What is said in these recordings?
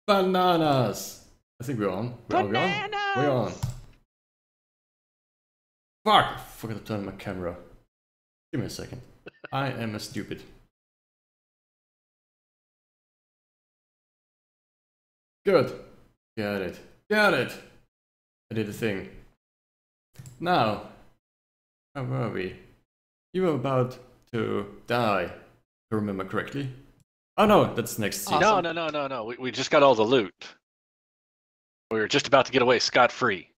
Bananas! I think we're on. Bananas! We're on. Fuck! I forgot to turn my camera. Give me a second. I am a stupid. Good. Got it. Got it! I did a thing. Now, where were we? You were about to die, if I remember correctly. Oh no, that's next scene. Awesome. No. We just got all the loot. We were just about to get away scot-free.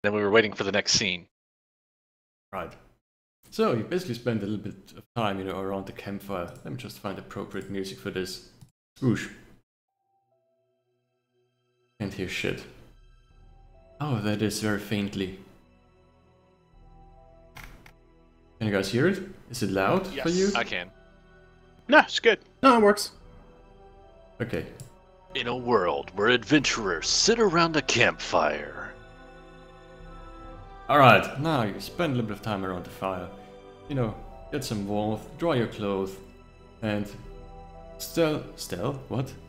Then we were waiting for the next scene. Right. So you basically spend a little bit of time, around the campfire. Let me just find appropriate music for this. Whoosh. Can't hear shit. Oh, that is very faintly. Can you guys hear it? Is it loud for you? I can. No, it's good. No, it works. Okay. In a world where adventurers sit around a campfire. Alright, now you spend a little bit of time around the fire. Get some warmth, dry your clothes, and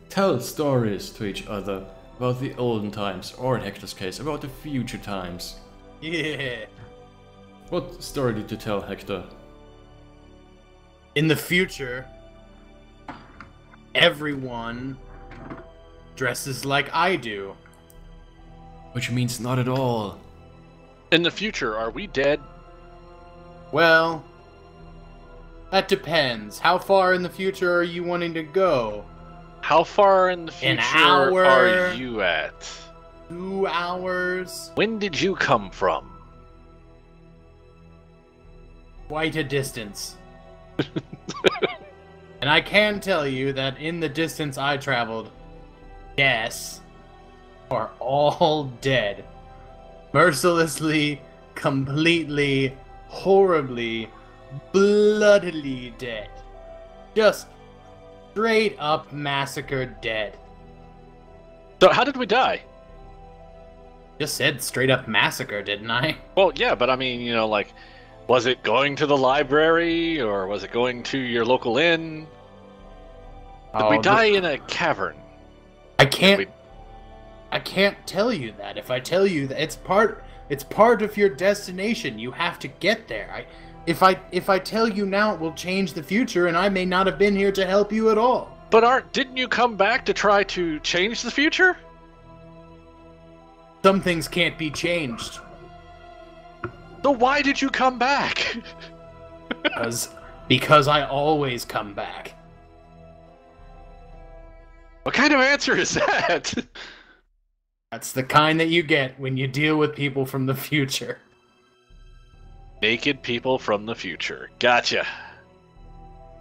tell stories to each other about the olden times, or in Hector's case, about the future times. Yeah. What story did you tell, Hector? In the future, everyone dresses like I do. Which means not at all. In the future, are we dead? Well, that depends. How far in the future are you wanting to go? How far in the An future hour? are you at? 2 hours? When did you come from? Quite a distance. And I can tell you that in the distance I traveled, yes, are all dead. Mercilessly, completely, horribly, bloodily dead. Just straight up massacred dead. So how did we die? Just said straight up massacre, didn't I? Well, yeah, but I mean, was it going to the library, or was it going to your local inn? Did we die in a cavern? I can't tell you that. If I tell you that, it's part of your destination. You have to get there. If I tell you now, it will change the future, and I may not have been here to help you at all. But didn't you come back to try to change the future? Some things can't be changed. So why did you come back? Because I always come back. What kind of answer is that? That's the kind that you get when you deal with people from the future. Naked people from the future. Gotcha.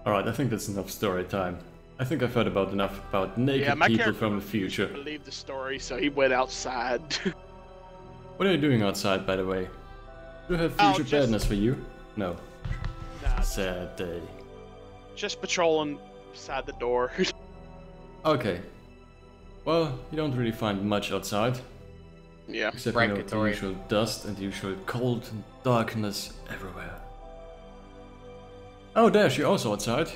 Alright, I think that's enough story time. I think I've heard enough about naked people from the future. Believe the story, so he went outside. What are you doing outside, by the way? Do you have future badness for you? No. Nah, Sad day. just patrolling beside the door. Okay. Well, you don't really find much outside. Yeah. Except the usual dust and the usual cold and darkness everywhere. Oh, Dash, you're also outside.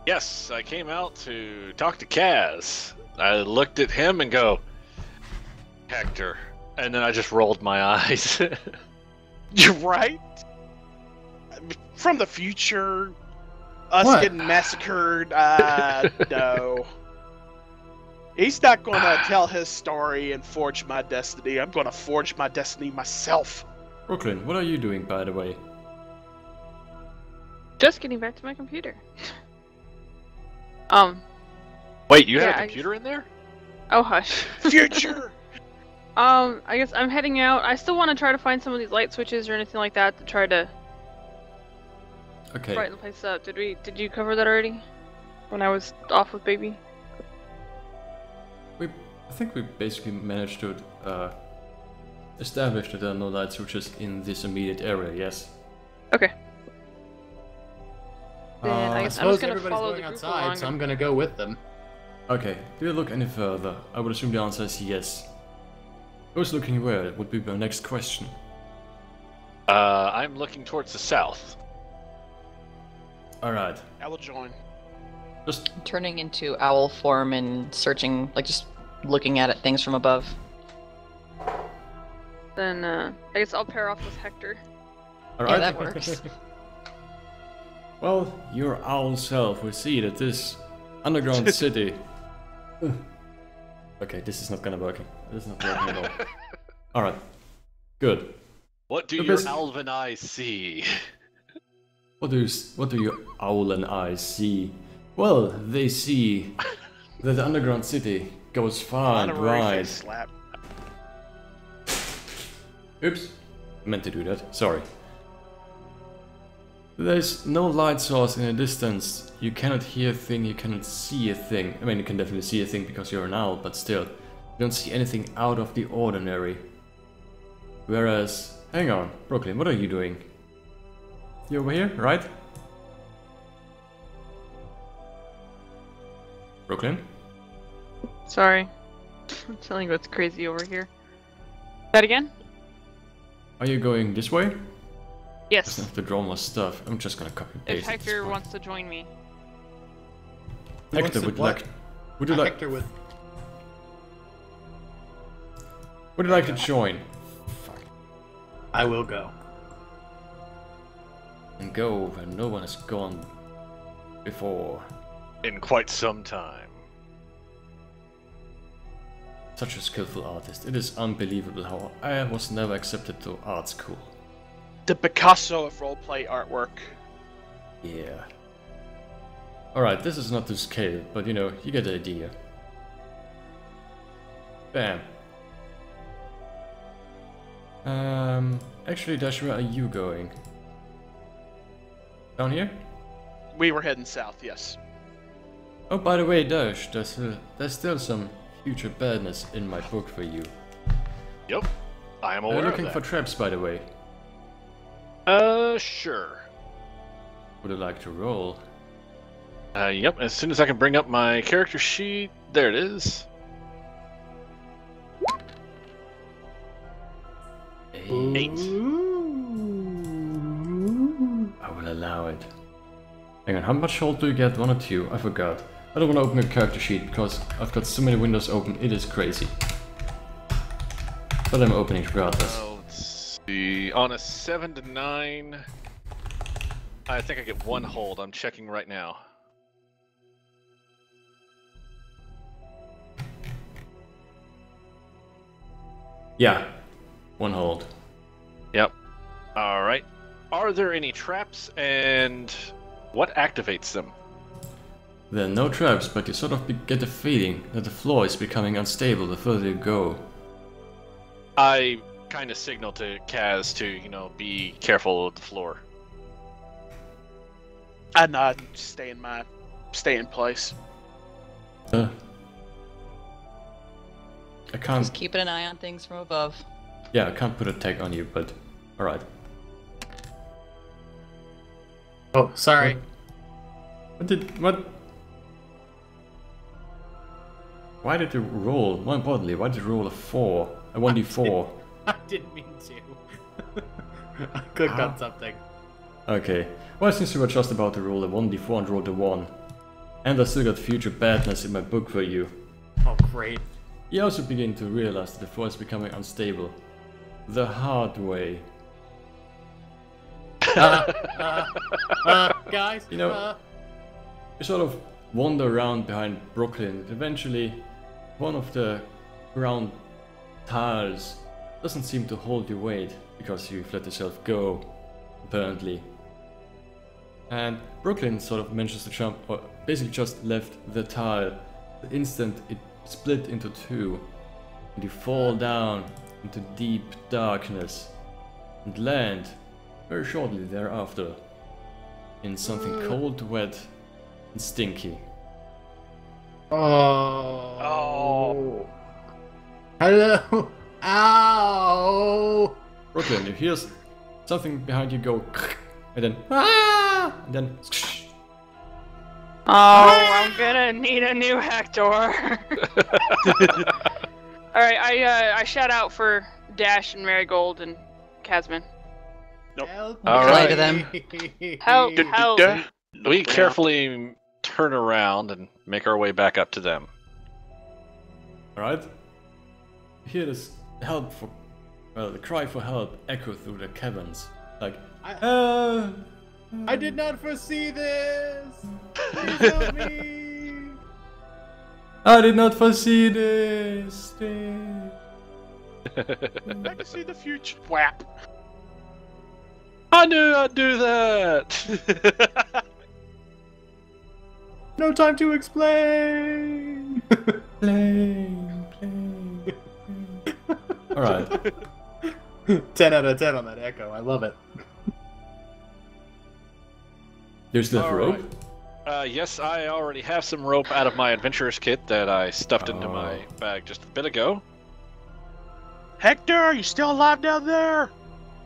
Yes, I came out to talk to Kaz. I looked at him and go, Hector. And then I just rolled my eyes. You're right. From the future, us getting massacred, no. He's not gonna tell his story and forge my destiny. I'm gonna forge my destiny myself. Brooklyn, what are you doing, by the way? Just getting back to my computer. Wait, you had a computer in there? Oh, hush. Future! I guess I'm heading out. I still want to try to find some of these light switches or anything like that to try to brighten the place up. Did you cover that already? When I was off with baby? I think we basically managed to establish that there are no light switches in this immediate area, yes? Okay. Then I guess I'm just gonna everybody's follow going the group outside, along. so I'm gonna go with them. Okay, do you look any further? I would assume the answer is yes. Who's looking where? Would be my next question. I'm looking towards the south. Alright. I will join. Just Turning into owl form and searching, like just looking at things from above. Then I guess I'll pair off with Hector. Alright. Yeah, that works. Well, your owl self will see that this underground city... Okay, this is not gonna work. This is not working at all. Alright. Good. What do The your best- elven eyes see? What do your owl and eyes see? Well, they see that the underground city goes far and Honorary wide. face slap. Oops. I meant to do that. Sorry. There's no light source in the distance. You cannot hear a thing, you cannot see a thing. I mean, you can definitely see a thing because you're an owl, but still. You don't see anything out of the ordinary. Whereas... Hang on, Brooklyn, what are you doing? You over here, right? Brooklyn? Sorry. I'm telling you what's crazy over here. That again? Are you going this way? Yes. Doesn't have to draw more stuff. I'm just gonna copy and paste. If at this Hector point. wants to join me. Hector, would you like? Would you like? Hector with. Would you like to join? I will go. And go where no one has gone before. In quite some time. Such a skillful artist. It is unbelievable how I was never accepted to art school. The Picasso of roleplay artwork. Yeah. Alright, this is not to scale, but you know, you get the idea. Bam. Actually, Dash, where are you going? Down here? We were heading south, yes. Oh, by the way, Dash, there's still some future badness in my book for you. Yep. I am Are aware you of looking that. for traps, by the way? Sure. Would you like to roll? Yep, as soon as I can bring up my character sheet, there it is. 8. Ooh. I will allow it. Hang on, how much hold do you get? 1 or 2? I forgot. I don't want to open a character sheet because I've got so many windows open, it is crazy. But I'm opening regardless. Let's see. On a 7 to 9, I think I get 1 hold. I'm checking right now. Yeah, 1 hold. Yep. Alright. Are there any traps, and what activates them? There are no traps, but you sort of get the feeling that the floor is becoming unstable the further you go. I kind of signal to Kaz to, you know, be careful of the floor. I nod and stay in place. I can't. Just keeping an eye on things from above. Yeah, I can't put a tag on you, but alright. Oh, sorry. What? Why did you roll? More importantly, why did you roll a 4? A 1d4? I didn't mean to. I clicked on something. Okay. Well, since you were just about to roll a 1d4 and rolled a 1. And I still got future badness in my book for you. Oh, great. You also begin to realize that the floor is becoming unstable. The hard way. Guys, You know, you sort of wander around behind Brooklyn. Eventually, one of the ground tiles doesn't seem to hold your weight because you've let yourself go, apparently. And Brooklyn sort of manages to jump, or basically just left the tile. The instant it split into 2, and you fall down into deep darkness and land very shortly thereafter in something cold, wet, and stinky. Oh. Hello. Ow. Brooklyn, you hear something behind you go, and then and then. Oh, I'm gonna need a new Hector. Alright, I shout out for Dash and Merigold and Kazmin. Help All Fly right. to them. Help, help. We carefully turn around and make our way back up to them. Alright? You hear this the cry for help echo through the caverns. Like, I did not foresee this! Please help me! I did not foresee this! I can see the future. Whap. I knew I'd do that! No time to explain! Play. Alright. 10 out of 10 on that echo. I love it. There's the rope. Yes, I already have some rope out of my adventurer's kit that I stuffed into my bag just a bit ago. Hector, are you still alive down there?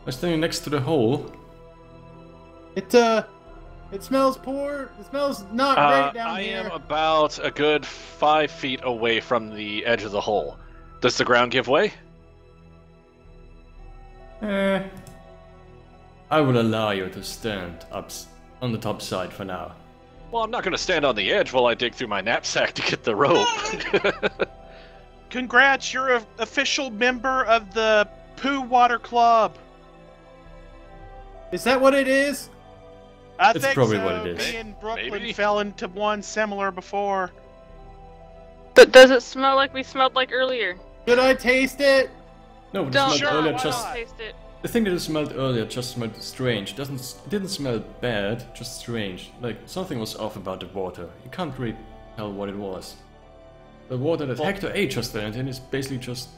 I'm standing next to the hole. It smells poor. It smells not great down I here. am about a good 5 feet away from the edge of the hole. Does the ground give way? I will allow you to stand up on the top side for now. Well, I'm not going to stand on the edge while I dig through my knapsack to get the rope. Congrats, you're an official member of the Pooh Water Club. Is that what it is? I It's think probably so. what it is. Me and Brooklyn Maybe. fell into one similar before. Does it smell like we smelled like earlier? Should I taste it? No, it Don't smelled Sure, earlier why just... not? taste it. The thing that it smelled earlier just smelled strange. It didn't smell bad, just strange. Like, something was off about the water. You can't really tell what it was. The water that Hector ate just then is basically just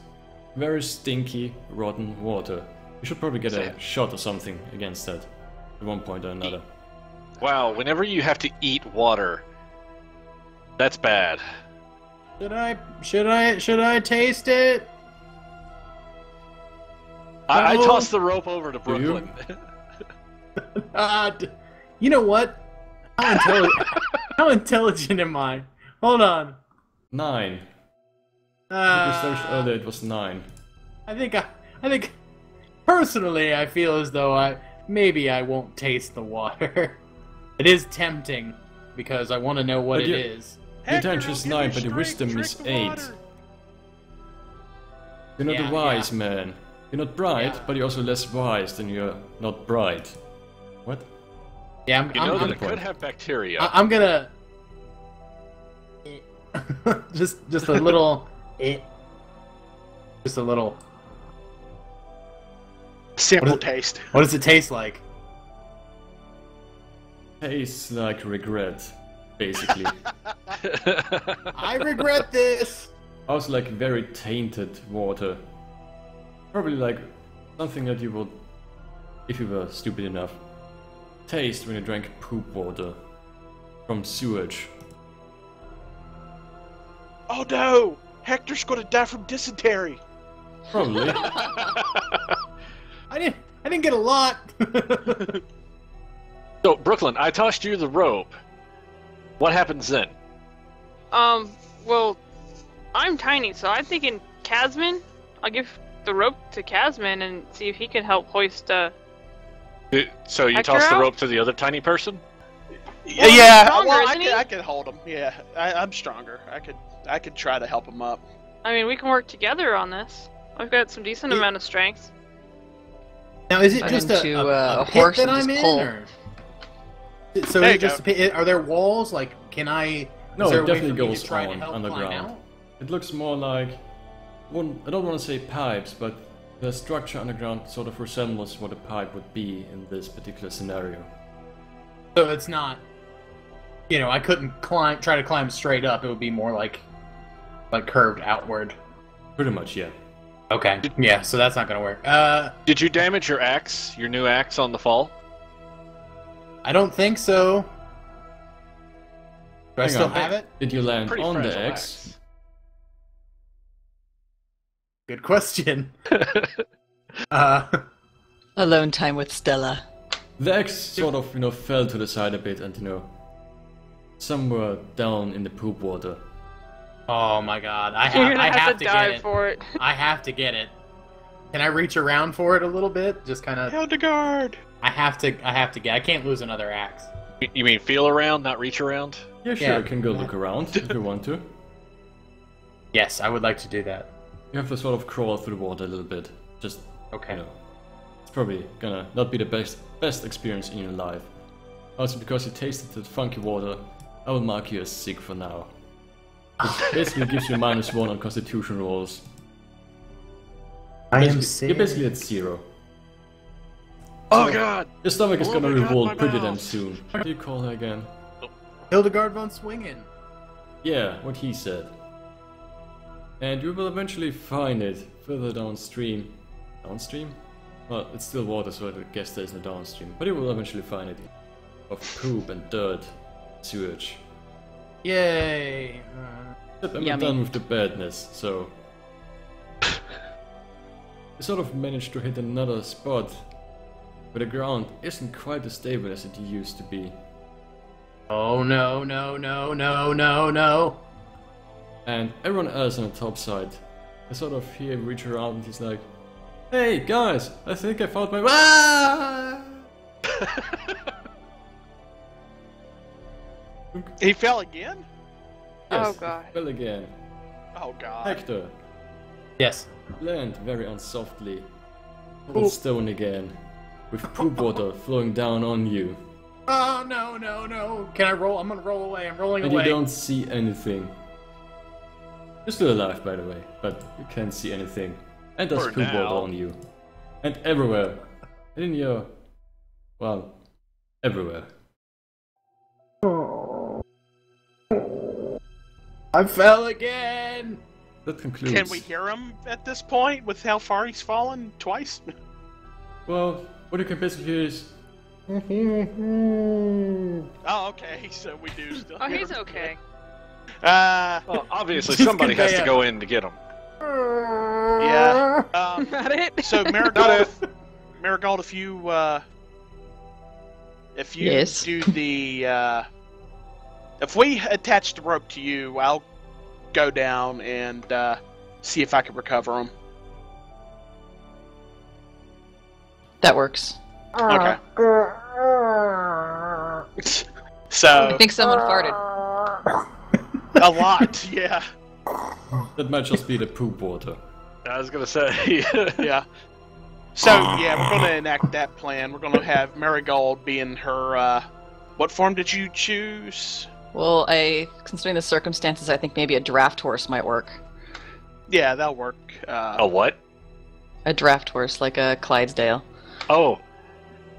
very stinky, rotten water. You should probably get a shot or something against that at one point or another. Wow, whenever you have to eat water, that's bad. Should I taste it? I No. tossed the rope over to Do you? Brooklyn. You know what? How intelligent am I? Hold on. 9. We searched earlier, it was 9. I think personally I feel as though maybe I won't taste the water. It is tempting because I want to know what But it you- is. The intelligence is 9, but the wisdom is 8. You're not Yeah, a wise man. You're not bright, Yeah. but you're also less wise than you're not bright. What? Yeah, You know that I'm- it could have bacteria. I'm gonna just a little just a little. Simple What taste. What does it taste like? Tastes like regret, basically. I regret this. Also like very tainted water. Probably like something that you would, if you were stupid enough, taste when you drank poop water from sewage. Oh no! Hector's gonna die from dysentery. Probably. I didn't get a lot. So, Brooklyn, I tossed you the rope. What happens then? Well, I'm tiny, so I'm thinking Kazmin. I'll give the rope to Kazmin and see if he can help hoist. So you Hector toss the out? rope to the other tiny person? Well, he's Yeah, stronger, well, isn't he? I can hold him. Yeah, I'm stronger. I could try to help him up. I mean, we can work together on this. I've got some decent amount of strength. Now, is it Put just him a to, a a pit horse that and I'm just in, pull. or so There is you it just a pit? Are there walls? Like, can I? No, is there it a way definitely for me to goes try to on help climb underground. out? It looks more like, I don't want to say pipes, but the structure underground sort of resembles what a pipe would be in this particular scenario. So it's not. I couldn't try to climb straight up. It would be more like curved outward. Pretty much, yeah. Okay. Yeah. So that's not gonna work. Did you damage your axe, your new axe, on the fall? I don't think so. Do I Hang still on. have it? Did you land Pretty on the fragile X? Good question. Alone time with Stella. The X sort of, fell to the side a bit and, somewhere down in the poop water. Oh my god! You're gonna I have have to to dive get it. for it. I have to get it. Can I reach around for it a little bit? Just kind of. Hildegard. I have to get. I can't lose another axe. You mean feel around, not reach around? Yeah, sure, Yeah. you can go look around if you want to. Yes, I would like to do that. You have to sort of crawl through the water a little bit. Just, Okay. you know, it's probably gonna not be the best experience in your life. Also, because you tasted the funky water, I will mark you as sick for now. It basically gives you -1 on Constitution rolls. I am You're sick. basically at 0. Oh god! Your stomach is Oh gonna my God, revolt my pretty damn mouth. soon. What do you call her again? Hildegard von Swingen. Yeah, what he said. And you will eventually find it further downstream. Downstream? Well, it's still water, so I guess there's no downstream. But you will eventually find it. Of poop and dirt, sewage. Yay! Except I'm Yummy. done with the badness, so... I sort of managed to hit another spot where the ground isn't quite as stable as it used to be. Oh no, no, no, no, no, no. And everyone else on the top side, I sort of hear him reach around and he's like, "Hey guys, I think I found my... Ah!" He fell again? Yes, Oh, God. Well again. Oh god. Hector, Yes. land very unsoftly. Cold stone again, with poop water flowing down on you. Oh no, no, no. Can I roll? I'm gonna roll away. I'm rolling And away. you don't see anything. You're still alive, by the way, but you can't see anything. And there's For poop now. water on you. And everywhere. In your... well, everywhere. I fell again. That concludes... Can we hear him at this point with how far he's fallen twice? Well, what you can basically hear is... Oh, okay, so we do still Oh, hear he's him. okay. Well, obviously somebody has to go in to get him. Yeah. Got it? So Merigold, if you Yes. do the if we attach the rope to you, I'll go down and see if I can recover him. That works. Okay. I So think someone farted. a lot, yeah, That might just be the poop water. I was gonna say. yeah. So yeah, we're gonna enact that plan. We're gonna have Merigold be in her. What form did you choose? Well, considering the circumstances, I think maybe a draft horse might work. Yeah, that'll work. A what? A draft horse, like a Clydesdale. Oh.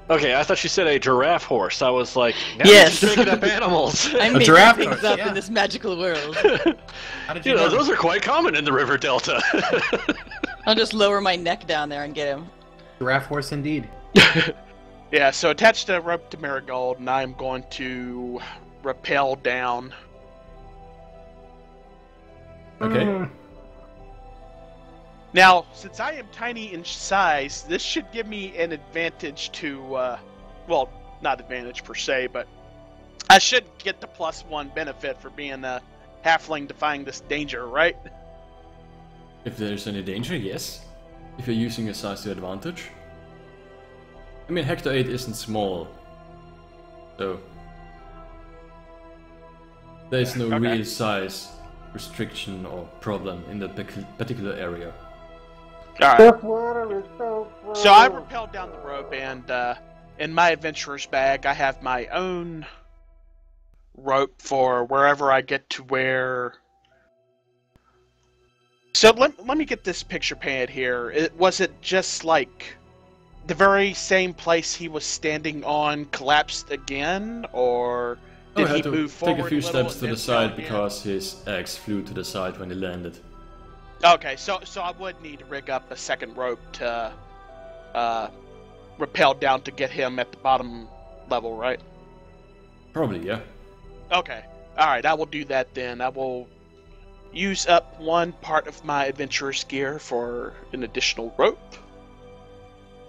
Okay, I thought you said a giraffe horse. I was like, now Yes. you're just making up animals. I'm making giraffe things horse, up yeah. in this magical world. How did You know, know? those are quite common in the river delta. I'll just lower my neck down there and get him. Giraffe horse indeed. Yeah, so attach the rope to Merigold, and I'm going to rappel down. Okay? Now, since I am tiny in size, this should give me an advantage to, well, not advantage per se, but I should get the +1 benefit for being a halfling defying this danger, right? If there's any danger, yes. If you're using your size to advantage. I mean, Hector 8 isn't small. So... there's no Okay. real size restriction or problem in that particular area. Alright. So I rappelled down the rope, and in my adventurer's bag, I have my own rope for wherever I get to where... So let me get this picture painted here. Was it just like the very same place he was standing on collapsed again, or Oh, did he he had to move forward take a few little steps and to then the side fell again? because his axe flew to the side when he landed. Okay, so I would need to rig up a second rope to rappel down to get him at the bottom level, right? Probably, yeah. Okay. Alright, I will do that then. I will use up one part of my adventurer's gear for an additional rope.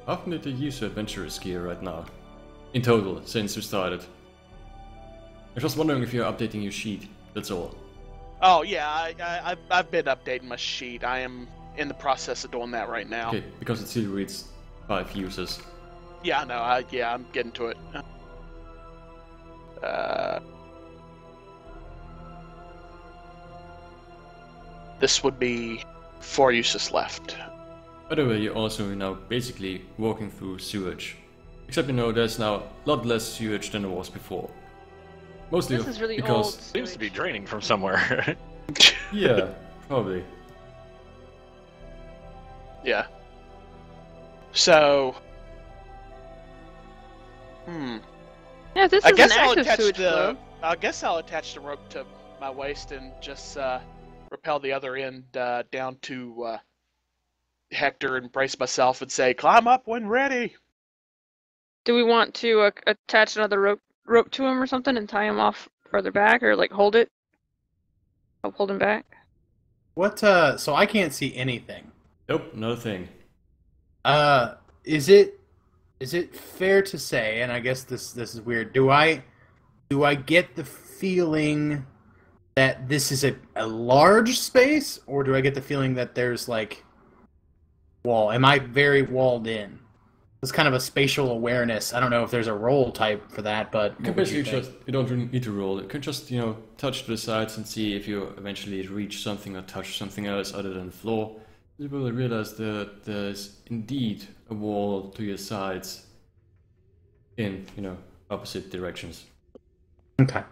How often did you use your adventurer's gear right now? In total, since we started. I was just wondering if you're updating your sheet, that's all. Oh yeah, I've been updating my sheet. I am in the process of doing that right now. Okay, because it still reads 5 uses. Yeah, I know. I'm getting to it. this would be 4 uses left. By the way, you're also now basically walking through sewage. Except there's now a lot less sewage than there was before. Mostly This is really because old. Seems to be draining from somewhere. yeah, probably. Yeah. So. Yeah, this I is guess an I'll active attach sewage the. flow. I guess I'll attach the rope to my waist and just rappel the other end down to Hector and brace myself and say, "Climb up when ready." Do we want to attach another rope to him or something and tie him off further back, or like hold it? Help hold him back. What? So I can't see anything. Nope, not a thing. Is it fair to say? And I guess this is weird. Do I get the feeling that this is a large space, or do I get the feeling that there's like wall? Am I very walled in? It's kind of a spatial awareness. I don't know if there's a roll type for that, but You can basically you don't really need to roll. You can just, touch to the sides and see if you eventually reach something or touch something else other than the floor. You will realize that there's indeed a wall to your sides in, opposite directions. Okay.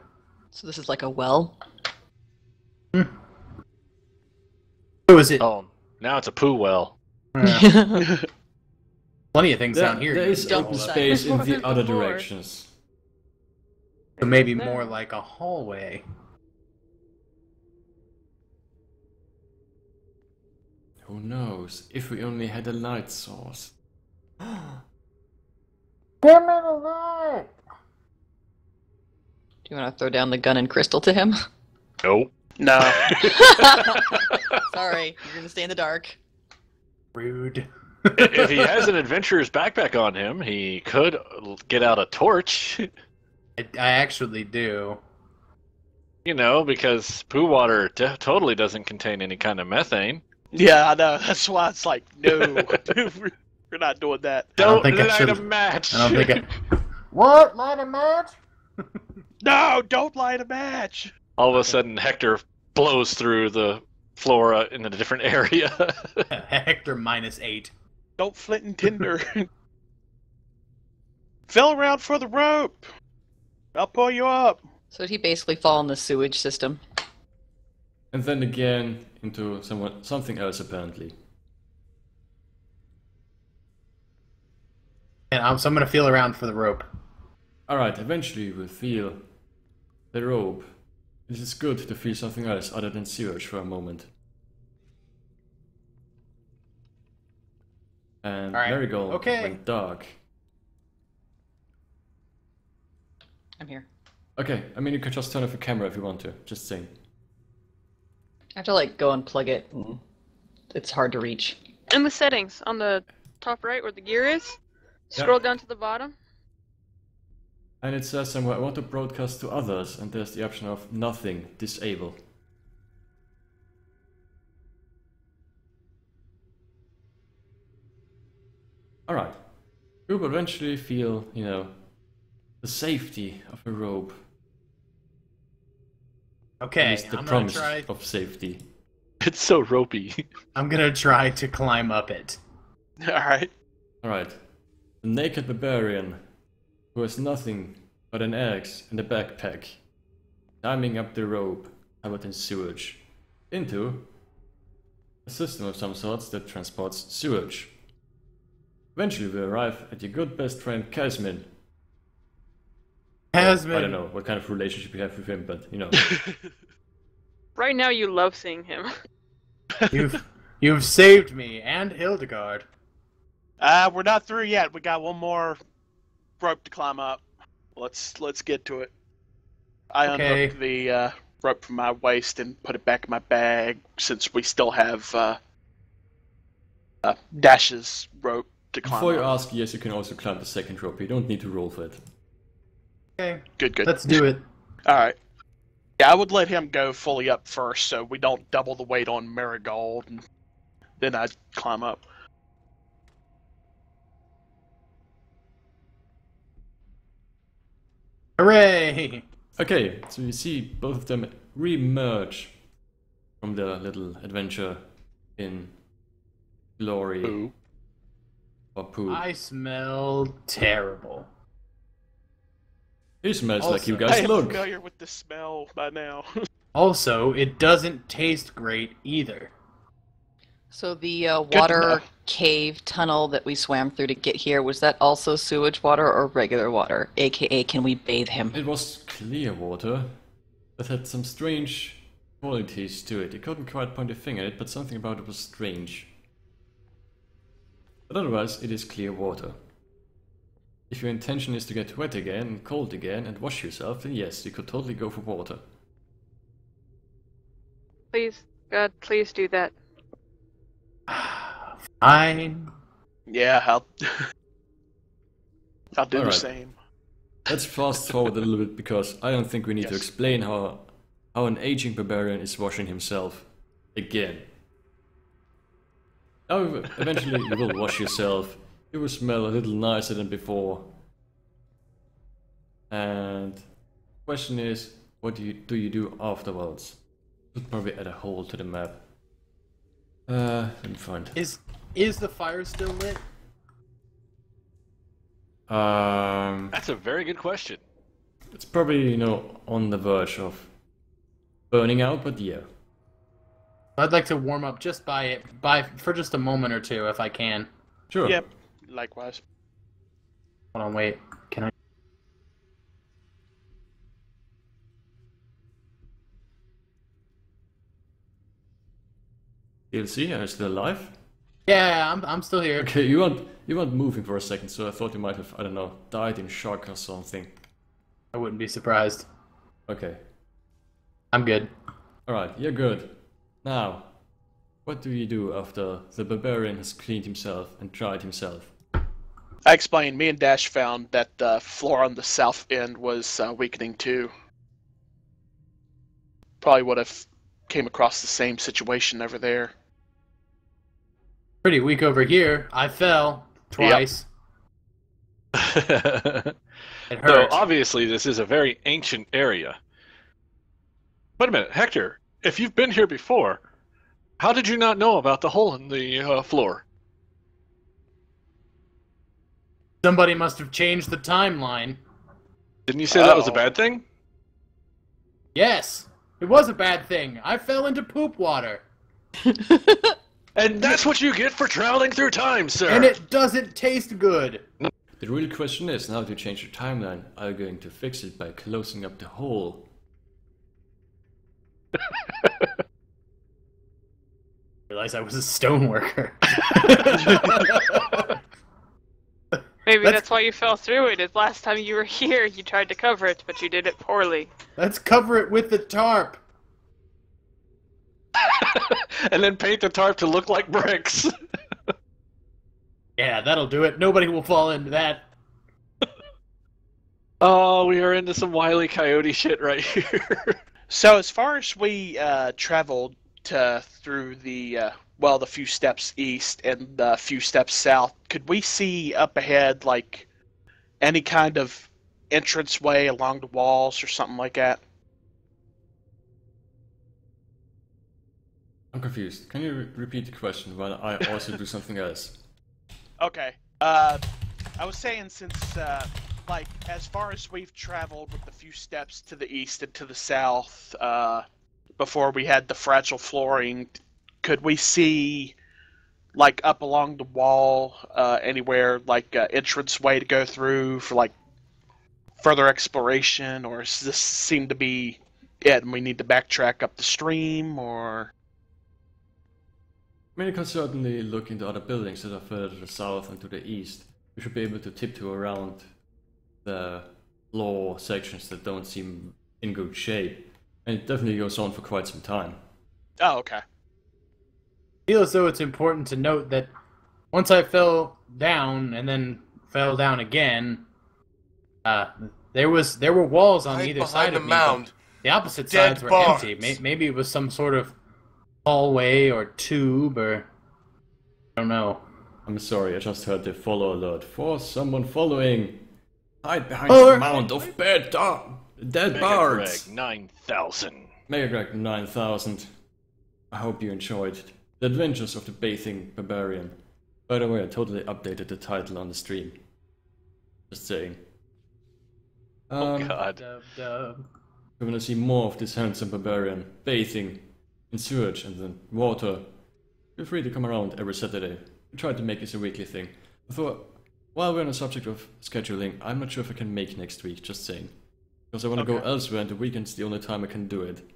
So this is like a well. So is it? Oh, now it's a poo well. Plenty of things down here. There is Don't open decide. space in the Before. other directions. So maybe more like a hallway. Who knows? If we only had a light source. Give me the light! Do you want to throw down the gun and crystal to him? Nope. No. Sorry, you're gonna stay in the dark. Rude. If he has an adventurer's backpack on him, he could get out a torch. I actually do. Because poo water totally doesn't contain any kind of methane. Yeah, I know. That's why it's like, no, we're not doing that. don't think I light should- a match. I don't think I... What? Light a match? No, don't light a match. All of a sudden, Hector blows through the flora in a different area. Hector -8. Don't flint and tinder. Fell around for the rope. I'll pull you up. So did he basically fall in the sewage system? And then again into something else apparently. And so I'm gonna feel around for the rope. Alright, eventually we'll feel the rope. It is good to feel something else other than sewage for a moment. And All right, Merigold okay. went dark. I'm here. Okay, I mean you can just turn off your camera if you want to, just saying. I have to go unplug it. And it's hard to reach. In the settings on the top right where the gear is, scroll down to the bottom. And it says somewhere, I want to broadcast to others, and there's the option of nothing, disable. Alright. We will eventually feel, the safety of a rope. At Okay, least the I'm gonna promise try. of safety. It's so ropey. I'm gonna try to climb up it. All right. Alright. The naked barbarian, who has nothing but an axe and a backpack, climbing up the rope covered in sewage, into a system of some sorts that transports sewage. Eventually we arrive at your good best friend Kazmin. Kazmin. I don't know what kind of relationship you have with him, but Right now you love seeing him. You've saved me and Hildegard. We're not through yet. We got one more rope to climb up. Let's get to it. I Okay. unhooked the rope from my waist and put it back in my bag since we still have Dash's rope to climb before you up. ask, yes, you can also climb the second rope. You don't need to roll for it. Okay, Good. let's do it. All right. Yeah, I would let him go fully up first so we don't double the weight on Merigold, and then I'd climb up. Hooray! Okay, so you see both of them re-merge from the little adventure in glory Ooh. or poop. I smell terrible. It smells like you Also- I guys am look. familiar with the smell by now. Also, it doesn't taste great either. So the to water know. cave tunnel that we swam through to get here, was that also sewage water or regular water? AKA, can we bathe him? It was clear water that had some strange qualities to it. You couldn't quite point a finger at it, but something about it was strange. But otherwise, it is clear water. If your intention is to get wet again, and cold again, and wash yourself, then yes, you could totally go for water. Please, God, please do that. Fine. Yeah, I'll do the Alright. same. Let's fast forward a little bit because I don't think we need to Yes. explain how an aging barbarian is washing himself again. Now, eventually you will wash yourself. You will smell a little nicer than before. And the question is, what do you do afterwards? Should probably add a hole to the map. Let me find. Is the fire still lit? That's a very good question. It's probably, you know, on the verge of burning out, but yeah. I'd like to warm up just for just a moment or two if I can. Sure. Yep, likewise. Hold on, wait. Can I? DLC, are you still alive? Yeah, I'm still here. Okay, you weren't moving for a second, so I thought you might have, I don't know, died in shock or something. I wouldn't be surprised. Okay. I'm good. Alright, you're good. Now, what do you do after the barbarian has cleaned himself and dried himself? I explained, me and Dash found that the floor on the south end was weakening too. Probably would have came across the same situation over there. Pretty weak over here. I fell twice. It So hurt. obviously this is a very ancient area. Wait a minute, Hector, if you've been here before, how did you not know about the hole in the floor? Somebody must have changed the timeline. Didn't you say that was a Uh-oh. bad thing? Yes, it was a bad thing. I fell into poop water. And that's what you get for traveling through time, sir! And it doesn't taste good. The real question is, now to change your timeline, are you going to fix it by closing up the hole? Realized I was a stoneworker. Maybe Let's- that's why you fell through it. Is last time you were here, you tried to cover it, but you did it poorly. Let's cover it with the tarp. And then paint the tarp to look like bricks. Yeah, that'll do it. Nobody will fall into that. Oh, we are into some Wile E. Coyote shit right here. So as far as we traveled through the the few steps east and the few steps south, could we see up ahead like any kind of entranceway along the walls or something like that? I'm confused. Can you repeat the question while I also do something else? Okay. I was saying since like as far as we've traveled with the few steps to the east and to the south before we had the fragile flooring, could we see like up along the wall anywhere like entranceway to go through for like further exploration, or does this seem to be it and we need to backtrack up the stream, or I mean, you can certainly look into other buildings that are further to the south and to the east. You should be able to tiptoe around the floor sections that don't seem in good shape. And it definitely goes on for quite some time. oh okay. I feel as though it's important to note that once I fell down and then fell down again, there were walls on Hide either behind side the of me. mound. But the opposite Dead sides were barns. empty. Maybe it was some sort of hallway or tube, or I don't know. I'm sorry, I just heard the follow alert. For someone following! Hide behind Oh, the mound of dead barns! Greg 9000. Mega Greg 9000. I hope you enjoyed The Adventures of the Bathing Barbarian. By the way, I totally updated the title on the stream. Just saying. Oh god. Dub, dub. If you want to see more of this handsome barbarian bathing in sewage and then water, feel free to come around every Saturday. We try to make this a weekly thing. I thought, while we're on the subject of scheduling, I'm not sure if I can make next week, just saying. Because I want to go elsewhere and the weekend's the only time I can do it.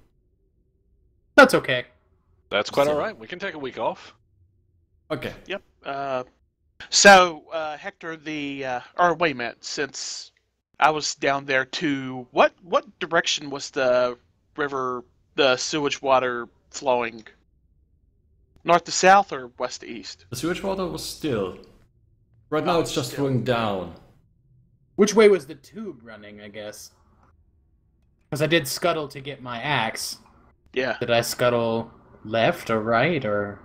That's okay. That's quite alright. We can take a week off. Okay. Yep. So, Hector, or wait a minute, since I was down there too, what direction was the river, the sewage water flowing? North to south or west to east? The sewage water was still. Right now it's just still. flowing down. Which way was the tube running, I guess? Because I did scuttle to get my axe. Yeah. Did I scuttle left or right, or...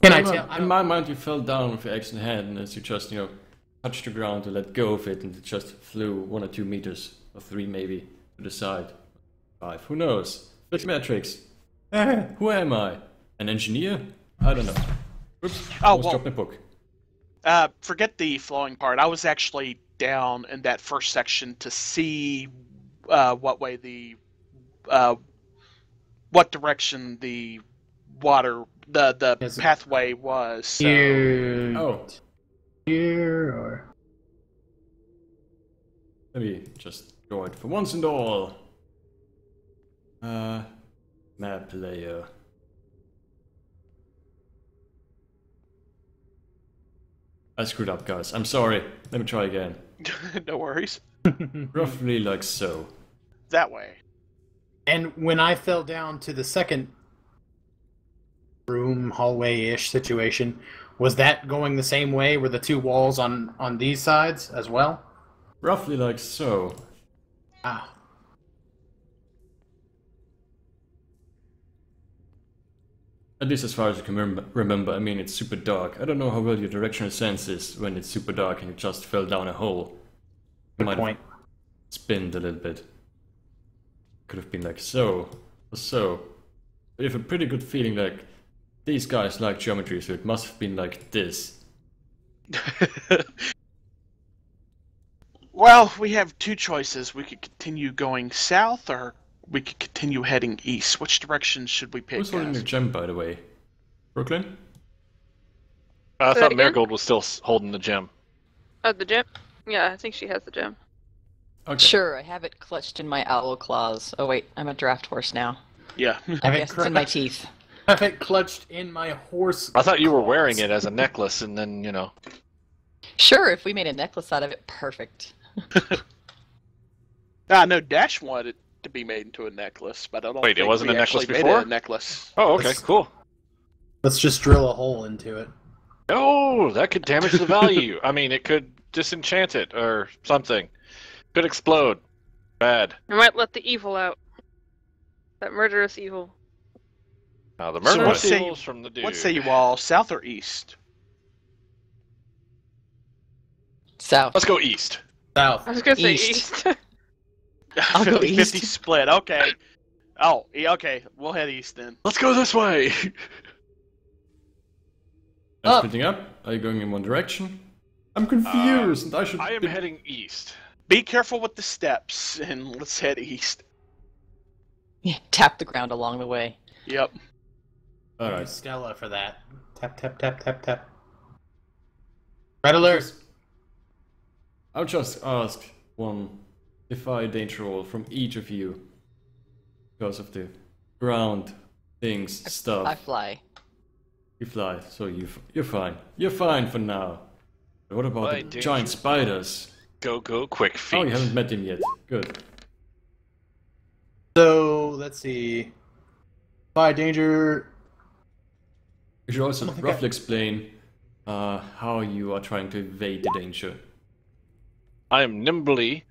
Can I tell? In my mind, you fell down with your axe in hand, and as you just, touched the ground to let go of it, and it just flew 1 or 2 meters, or 3 maybe, to the side. 5, who knows? Fix metrics. Who am I? An engineer? I don't know. Oops, almost dropped my book. Forget the flowing part. I was actually down in that first section to see what way what direction the water, the pathway was. So. Here... Oh. Here, or... Let me just draw it for once and all. Map layer. I screwed up, guys. I'm sorry. Let me try again. No worries. Roughly like so. That way. And when I fell down to the second room, hallway-ish situation, was that going the same way? Were the 2 walls on these sides as well? Roughly like so. Ah. At least as far as I can remember, I mean, it's super dark. I don't know how well your directional sense is when it's super dark and you just fell down a hole. Good point. Spinned a little bit. Could have been like so, or so. But you have a pretty good feeling like these guys like geometry, so it must have been like this. Well, we have 2 choices. We could continue going south, or we could continue heading east. Which direction should we pick? Who's holding the gem, by the way? Brooklyn? I Say thought that again? Merigold was still holding the gem. Oh, the gem? Yeah, I think she has the gem. Okay. Sure, I have it clutched in my owl claws. Oh wait, I'm a draft horse now. Yeah. I guess it's in my teeth. I have it clutched in my horse. I thought you were wearing it as a necklace, and then, Sure, if we made a necklace out of it, perfect. I know Dash wanted it to be made into a necklace, but I don't Wait, it think wasn't we a necklace actually made before? it a necklace. Oh, okay, cool. Let's just drill a hole into it. Oh, that could damage the value. I mean, it could disenchant it or something. Could explode. Bad. I might let the evil out. That murderous evil. Now the So murderous what say evil's from the dude. What say you all, south or east? South. Let's go east. South. I was gonna say East. east. I'll go 50-50 east. split, okay. Oh, yeah, okay, we'll head east then. Let's go this way. I'm splitting up. Are you going in one direction? I'm confused, and I should. I am heading east. Be careful with the steps, and let's head east. Yeah, tap the ground along the way. Yep. All Use right. Stella for that. Tap, tap, tap, tap, tap. Red alert! I'll just ask one defy danger roll from each of you because of the ground things stuff. I fly. You fly, so you're fine. You're fine for now. But what about Fly the danger. giant spiders? Go, quick feet. Oh, you haven't met them yet. Good. So, let's see. Fire danger. You should also I don't think roughly explain how you are trying to evade the danger. I am nimbly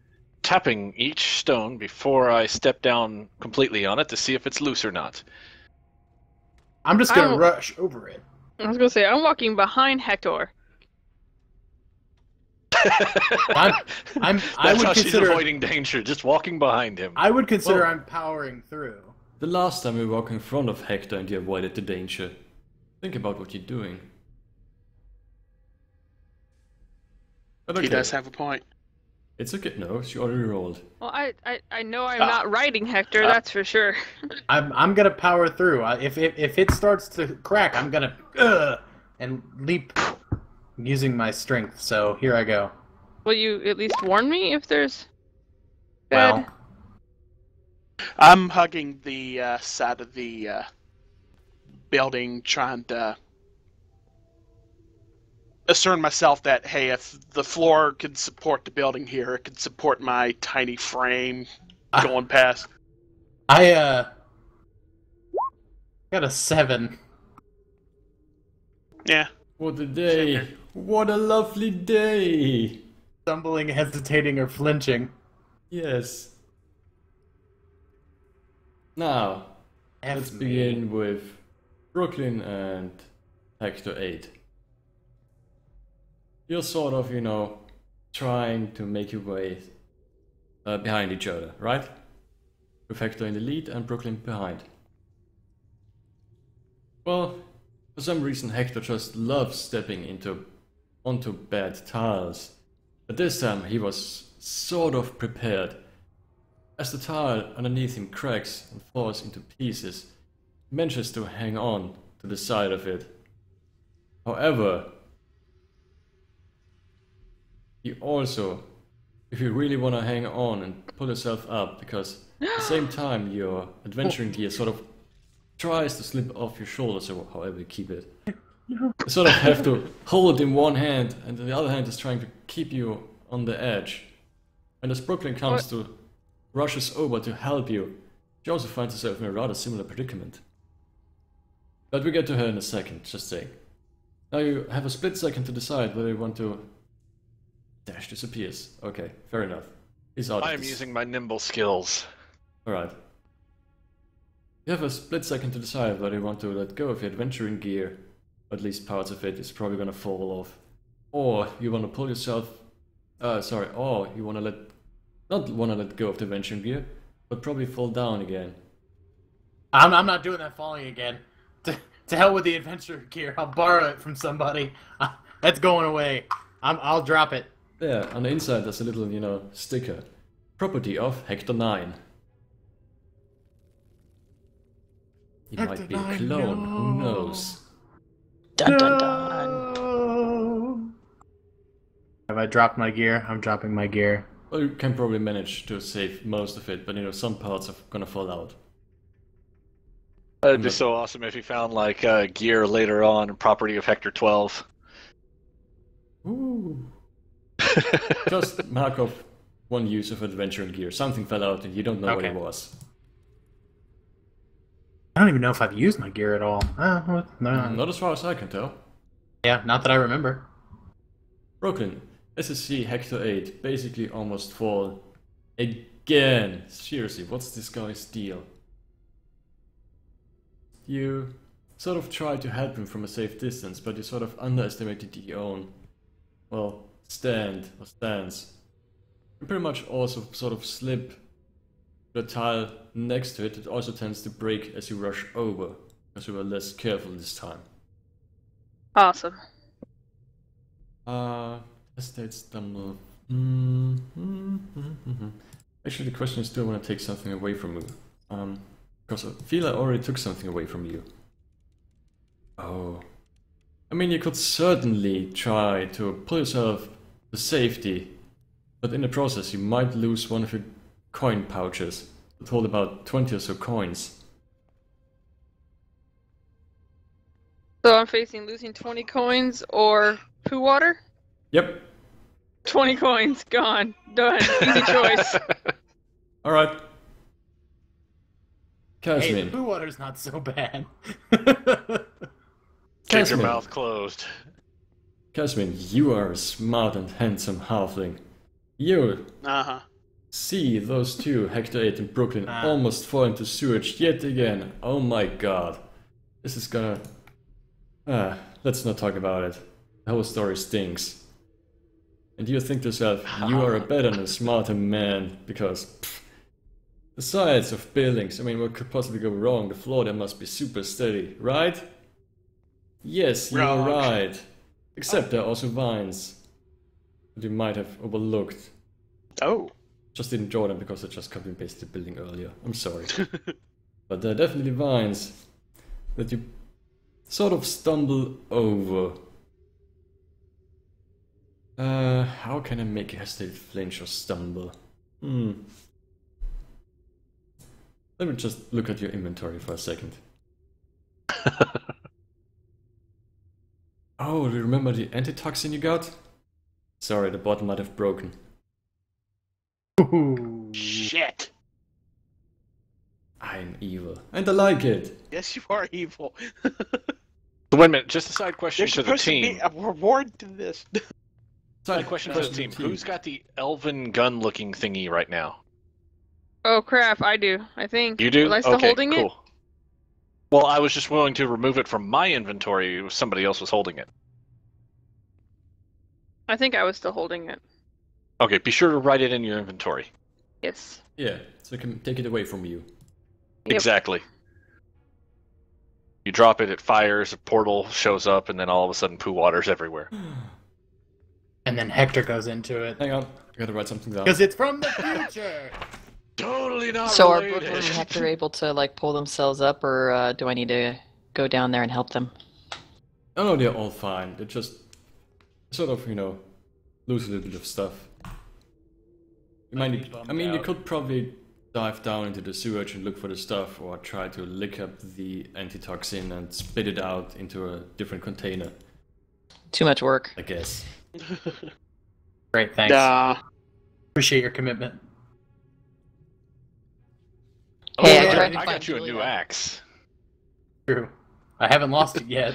tapping each stone before I step down completely on it to see if it's loose or not. I'm just gonna I'm- rush over it. I was gonna say, I'm walking behind Hector. I That's would how she's consider. avoiding danger, just walking behind him. I would consider Well- I'm powering through. the last time you walked in front of Hector and you avoided the danger. Think about what you're doing. But okay. He does have a point. It's okay. No, she already rolled. Well, I know I'm not riding Hector, that's for sure. I'm gonna power through. If it starts to crack, I'm gonna and leap using my strength. So here I go. Will you at least warn me if there's... Well, I'm hugging the side of the building, trying to assert myself that, hey, if the floor could support the building here, it could support my tiny frame going past. I got a 7. Yeah. What a day! What a lovely day! Stumbling, hesitating, or flinching. Yes. Now, let's begin with Brooklyn and Hector 8. You're sort of, you know, trying to make your way behind each other, right? With Hector in the lead and Brooklyn behind. Well, for some reason Hector just loves stepping onto bad tiles. But this time he was sort of prepared. As the tile underneath him cracks and falls into pieces, he manages to hang on to the side of it. However, you also, if you really want to hang on and pull yourself up, because at the same time your adventuring gear sort of tries to slip off your shoulders, or however you keep it. You sort of have to hold it in one hand, and the other hand is trying to keep you on the edge. And as Brooklyn comes to rushes over to help you, she also finds herself in a rather similar predicament. But we get to her in a second, just saying. Now you have a split second to decide whether you want to... Dash disappears. Okay, fair enough. He's out. I am using my nimble skills. Alright. You have a split second to decide whether you want to let go of your adventuring gear, or at least parts of it is probably gonna fall off. Or you want to pull yourself... or you want to not want to let go of the adventuring gear, but probably fall down again. I'm not doing that falling again. To hell with the adventure gear. I'll borrow it from somebody. That's going away. I'll drop it. Yeah, on the inside there's a little, you know, sticker. Property of Hector 9. He might be a clone, who knows? Dun dun dun. Have I dropped my gear? I'm dropping my gear. Well, you can probably manage to save most of it, but you know, some parts are gonna fall out. It'd be so awesome if you found like gear later on, property of Hector 12. Ooh. Just mark off one use of adventuring gear. Something fell out and you don't know what it was. I don't even know if I've used my gear at all. No. Not as far as I can tell. Yeah, not that I remember. Brooklyn, as you see Hector 8 basically almost fall again. Seriously, what's this guy's deal? You sort of try to help him from a safe distance, but you sort of underestimated your own, well, stance. You pretty much also sort of slip the tile next to it. It also tends to break as you rush over, because you were less careful this time. Awesome. Hesitate, stumble. Actually, the question is, do I want to take something away from you? Because I feel I already took something away from you. Oh. I mean, you could certainly try to pull yourself to safety, but in the process you might lose one of your coin pouches that hold about 20 or so coins. So I'm facing losing 20 coins or poo water? Yep. 20 coins, gone. Done. Easy choice. Alright. Kazmin. Hey, the poo water's not so bad. Keep your mouth closed. Kazmin, you are a smart and handsome halfling. You see those two, Hector 8 and Brooklyn, almost fall into sewage yet again. Oh my god. This is gonna... let's not talk about it. The whole story stinks. And you think to yourself, you are a better and a smarter man, because The sides of buildings, I mean, what could possibly go wrong? The floor there must be super steady, right? Yes, you're Wrong. right. Except there are also vines that you might have overlooked. Oh. Just didn't draw them because I just copy and pasted the building earlier. I'm sorry. But there are definitely vines that you sort of stumble over. How can I make a hesitate, flinch, or stumble? Let me just look at your inventory for a second. Oh, do you remember the antitoxin you got? Sorry, the bottle might have broken. Ooh. Shit. I'm evil, and I like it. Yes, you are evil. So wait a minute, just a side question There's to the supposed to team. be a reward to this. Side question to the team. Who's got the elven gun-looking thingy right now? Oh crap, I do. I think. You do? Was I still Okay, holding cool. it? Well, I was just willing to remove it from my inventory if somebody else was holding it. I think I was still holding it. Okay, be sure to write it in your inventory. Yes. Yeah, so I can take it away from you. Yep. Exactly. You drop it, it fires, a portal shows up, and then all of a sudden poo water's everywhere. And then Hector goes into it. Hang on, I gotta write something down. Because it's from the future! Totally not So are related. Brooklyn and Hector able to like pull themselves up, or do I need to go down there and help them? Oh no, they're all fine. They're just sort of, lose a little bit of stuff. You might need, I mean, you could probably dive down into the sewage and look for the stuff, or try to lick up the antitoxin and spit it out into a different container, Too much work. I guess. Great, thanks. Nah. Appreciate your commitment. Hey, Oh, I tried to I find got you a new Julia. axe. True. I haven't lost it yet.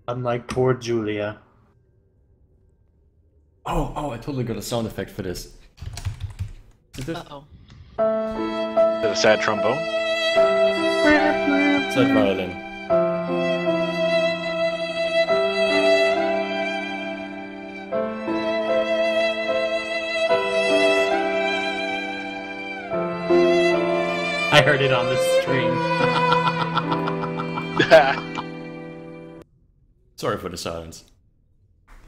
Unlike poor Julia. Oh, I totally got a sound effect for this. Is this? Uh-oh. Is it a sad trombone? Sad violin. I heard it on the string. Sorry for the silence.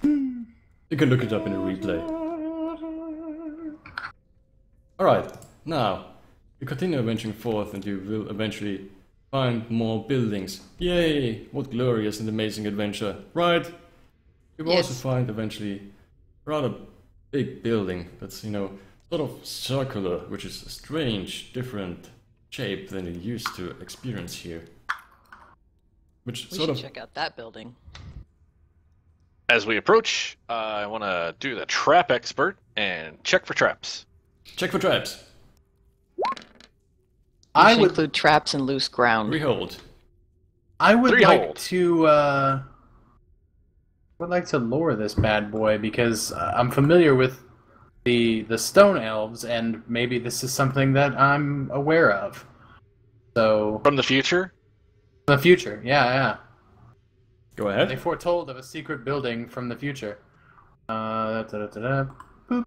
You can look it up in a replay. Alright, now, you continue adventuring forth and you will eventually find more buildings. Yay! What glorious and amazing adventure, right? You will also Yes. find eventually a rather big building that's, sort of circular, which is a strange, different shape than you used to experience here. Which We sort should of... check out that building. As we approach, I want to do the trap expert and check for traps. Check for traps. I Should would include traps and loose ground. Rehold. I would Three like hold. to lure this bad boy because I'm familiar with the stone elves, and maybe this is something that I'm aware of. So From the future? the future, yeah. Go They ahead. foretold of a secret building from the future. Boop.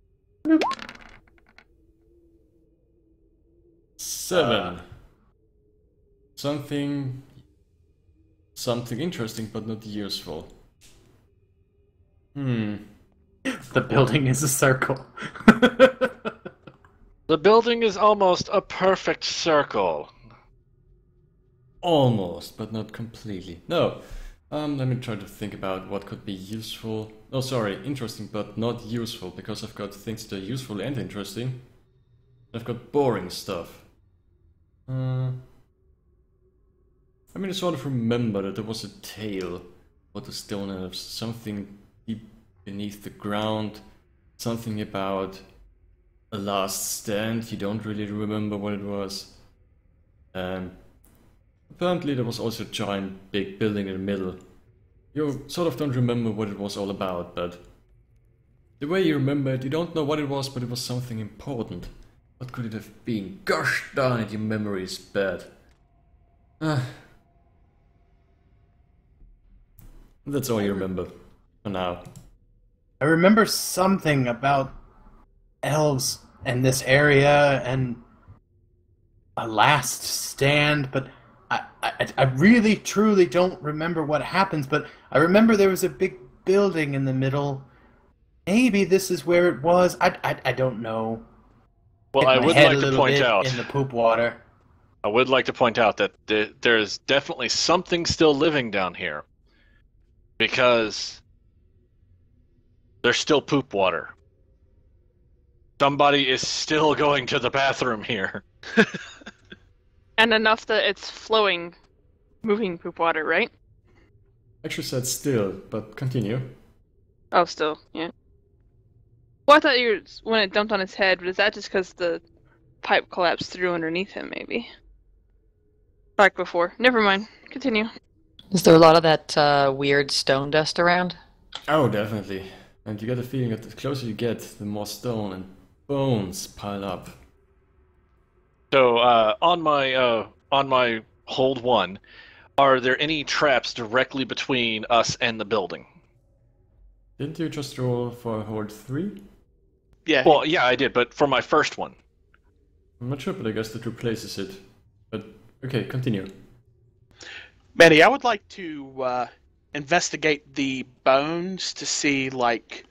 7. Something interesting but not useful. The building is a circle. The building is almost a perfect circle. Almost, but not completely. No. Let me try to think about what could be useful. Oh, sorry, interesting but not useful, because I've got things that are useful and interesting. I've got boring stuff. I mean, I sort of remember that there was a tale about the stone elves, something deep beneath the ground, something about a last stand. You don't really remember what it was. Apparently there was also a giant big building in the middle. You sort of don't remember what it was all about, but the way you remember it, you don't know what it was, but it was something important. What could it have been? Gosh darn it, your memory is bad. That's all you remember for now. I remember something about elves and this area and a last stand, but I really truly don't remember what happens, but I remember there was a big building in the middle. Maybe this is where it was. I don't know. Well, Hit I my would head like a to little point bit out. in the poop water. I would like to point out that there's definitely something still living down here. Because there's still poop water. Somebody is still going to the bathroom here. And enough that it's flowing, moving poop water, right? Actually said still, but continue. Oh, still, yeah. Well, I thought you were, when it dumped on his head, but is that just because the pipe collapsed through underneath him, maybe? Like before. Never mind. Continue. Is there a lot of that weird stone dust around? Oh, definitely. And you get the feeling that the closer you get, the more stone and bones pile up. So on my hold 1, are there any traps directly between us and the building? Didn't you just roll for hold 3? Yeah. Well, yeah, I did, but for my first one. I'm not sure, but I guess that replaces it. But, okay, continue. Manny, I would like to investigate the bones to see, like,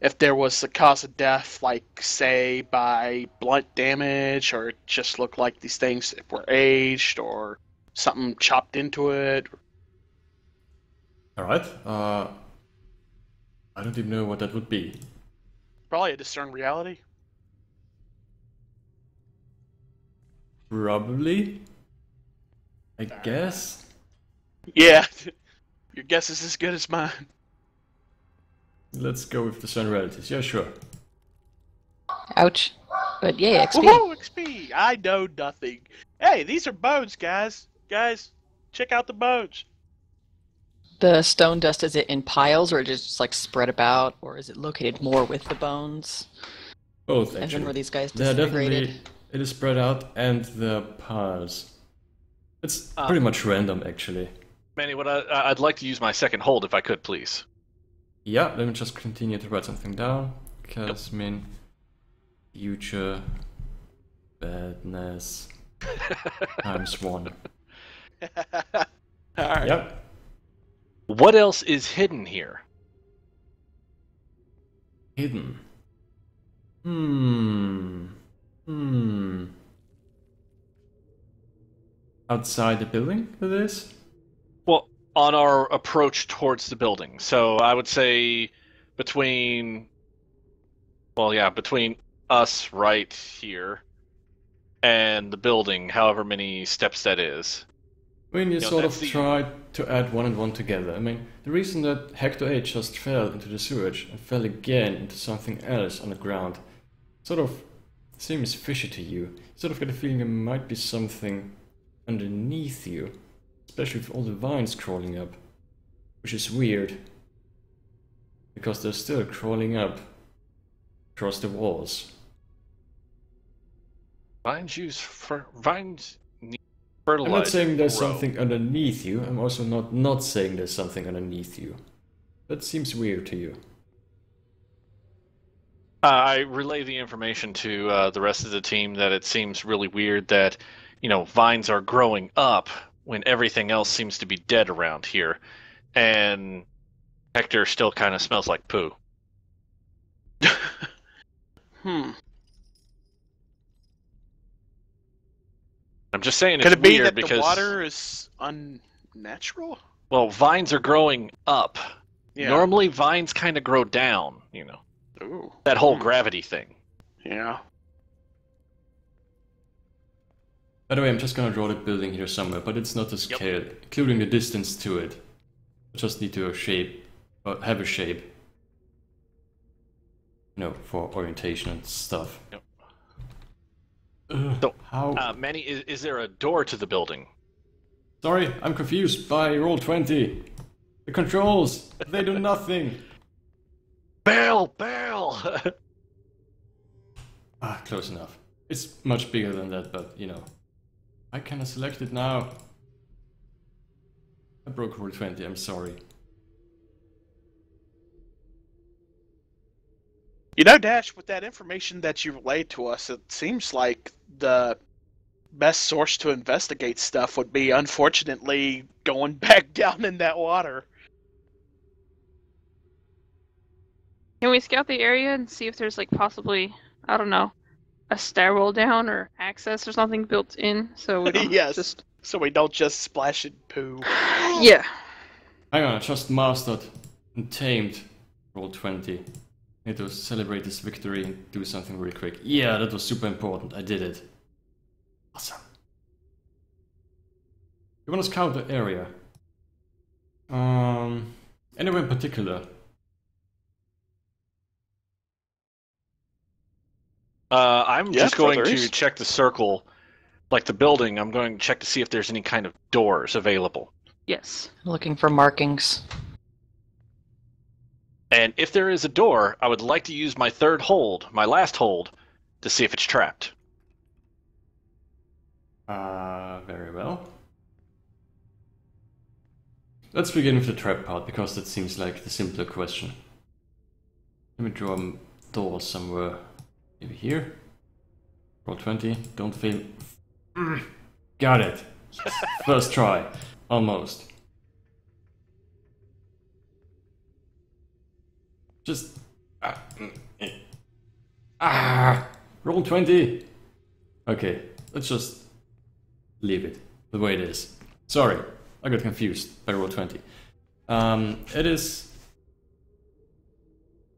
if there was a cause of death, like, say, by blunt damage, or it just looked like these things were aged, or something chopped into it. Alright, I don't even know what that would be. Probably a discern reality. Probably? I guess? Yeah. Your guess is as good as mine. Let's go with the sun realities. Yeah, sure. Ouch. But yay, XP. Woohoo, XP! I know nothing. Hey, these are bones, guys. Guys, check out the bones. The stone dust, is it in piles or just like spread about, or is it located more with the bones? Both, As in where actually. these guys Yeah, disintegrated? definitely. It is spread out and the piles. It's pretty much random, actually. Manny, I'd like to use my second hold if I could, please. Yeah, let me just continue to write something down. Kazmin, future, badness, times 1. Alright. Yep. What else is hidden here? Hidden. Outside the building, it is? Well, on our approach towards the building. So I would say between us right here and the building, however many steps that is. I mean, you know, sort of that's the- tried to add 1 and 1 together. I mean, the reason that Hector 8 just fell into the sewage and fell again into something else on the ground sort of seems fishy to you. You sort of get a feeling there might be something underneath you, especially with all the vines crawling up, which is weird, because they're still crawling up across the walls. Vines need I'm fertilizer. not saying there's to grow. something underneath you, I'm also not saying there's something underneath you. That seems weird to you. I relay the information to the rest of the team that it seems really weird that, vines are growing up when everything else seems to be dead around here. And Hector still kind of smells like poo. I'm just saying Could it's it be weird that because the water is unnatural? well, vines are growing up. Yeah. Normally vines kind of grow down, Ooh. that whole gravity thing. Yeah. By the way, I'm just gonna draw the building here somewhere, but it's not to scale, including the distance to it. I just need to have a shape. For orientation and stuff. Yep. So, how? Manny, is there a door to the building? Sorry, I'm confused by roll 20. The controls, they do nothing. Bail! Close enough. It's much bigger than that, but I kinda select it now. I broke roll 20, I'm sorry. You know, Dash, with that information that you relayed to us, it seems like the best source to investigate stuff would be, unfortunately, going back down in that water. Can we scout the area and see if there's like possibly, I don't know, a stairwell down or access or something built in so we don't Yes. just... So we don't just splash in poo. Yeah. Hang on, I just mastered and tamed roll 20. Need to celebrate this victory and do something really quick. Yeah, that was super important. I did it. Awesome. You want to scout the area? Anywhere in particular? I'm Yeah, just going further to east. check the circle, like the building. I'm going to check to see if there's any kind of doors available. Yes. Looking for markings. And if there is a door, I would like to use my third hold, my last hold, to see if it's trapped. Very well. Let's begin with the trap part, because that seems like the simpler question. Let me draw a door somewhere. Maybe here? Roll 20, don't fail. Got it! Yes. First try. Almost. Just... Roll 20! Okay, let's just leave it the way it is. Sorry, I got confused by roll 20. It is...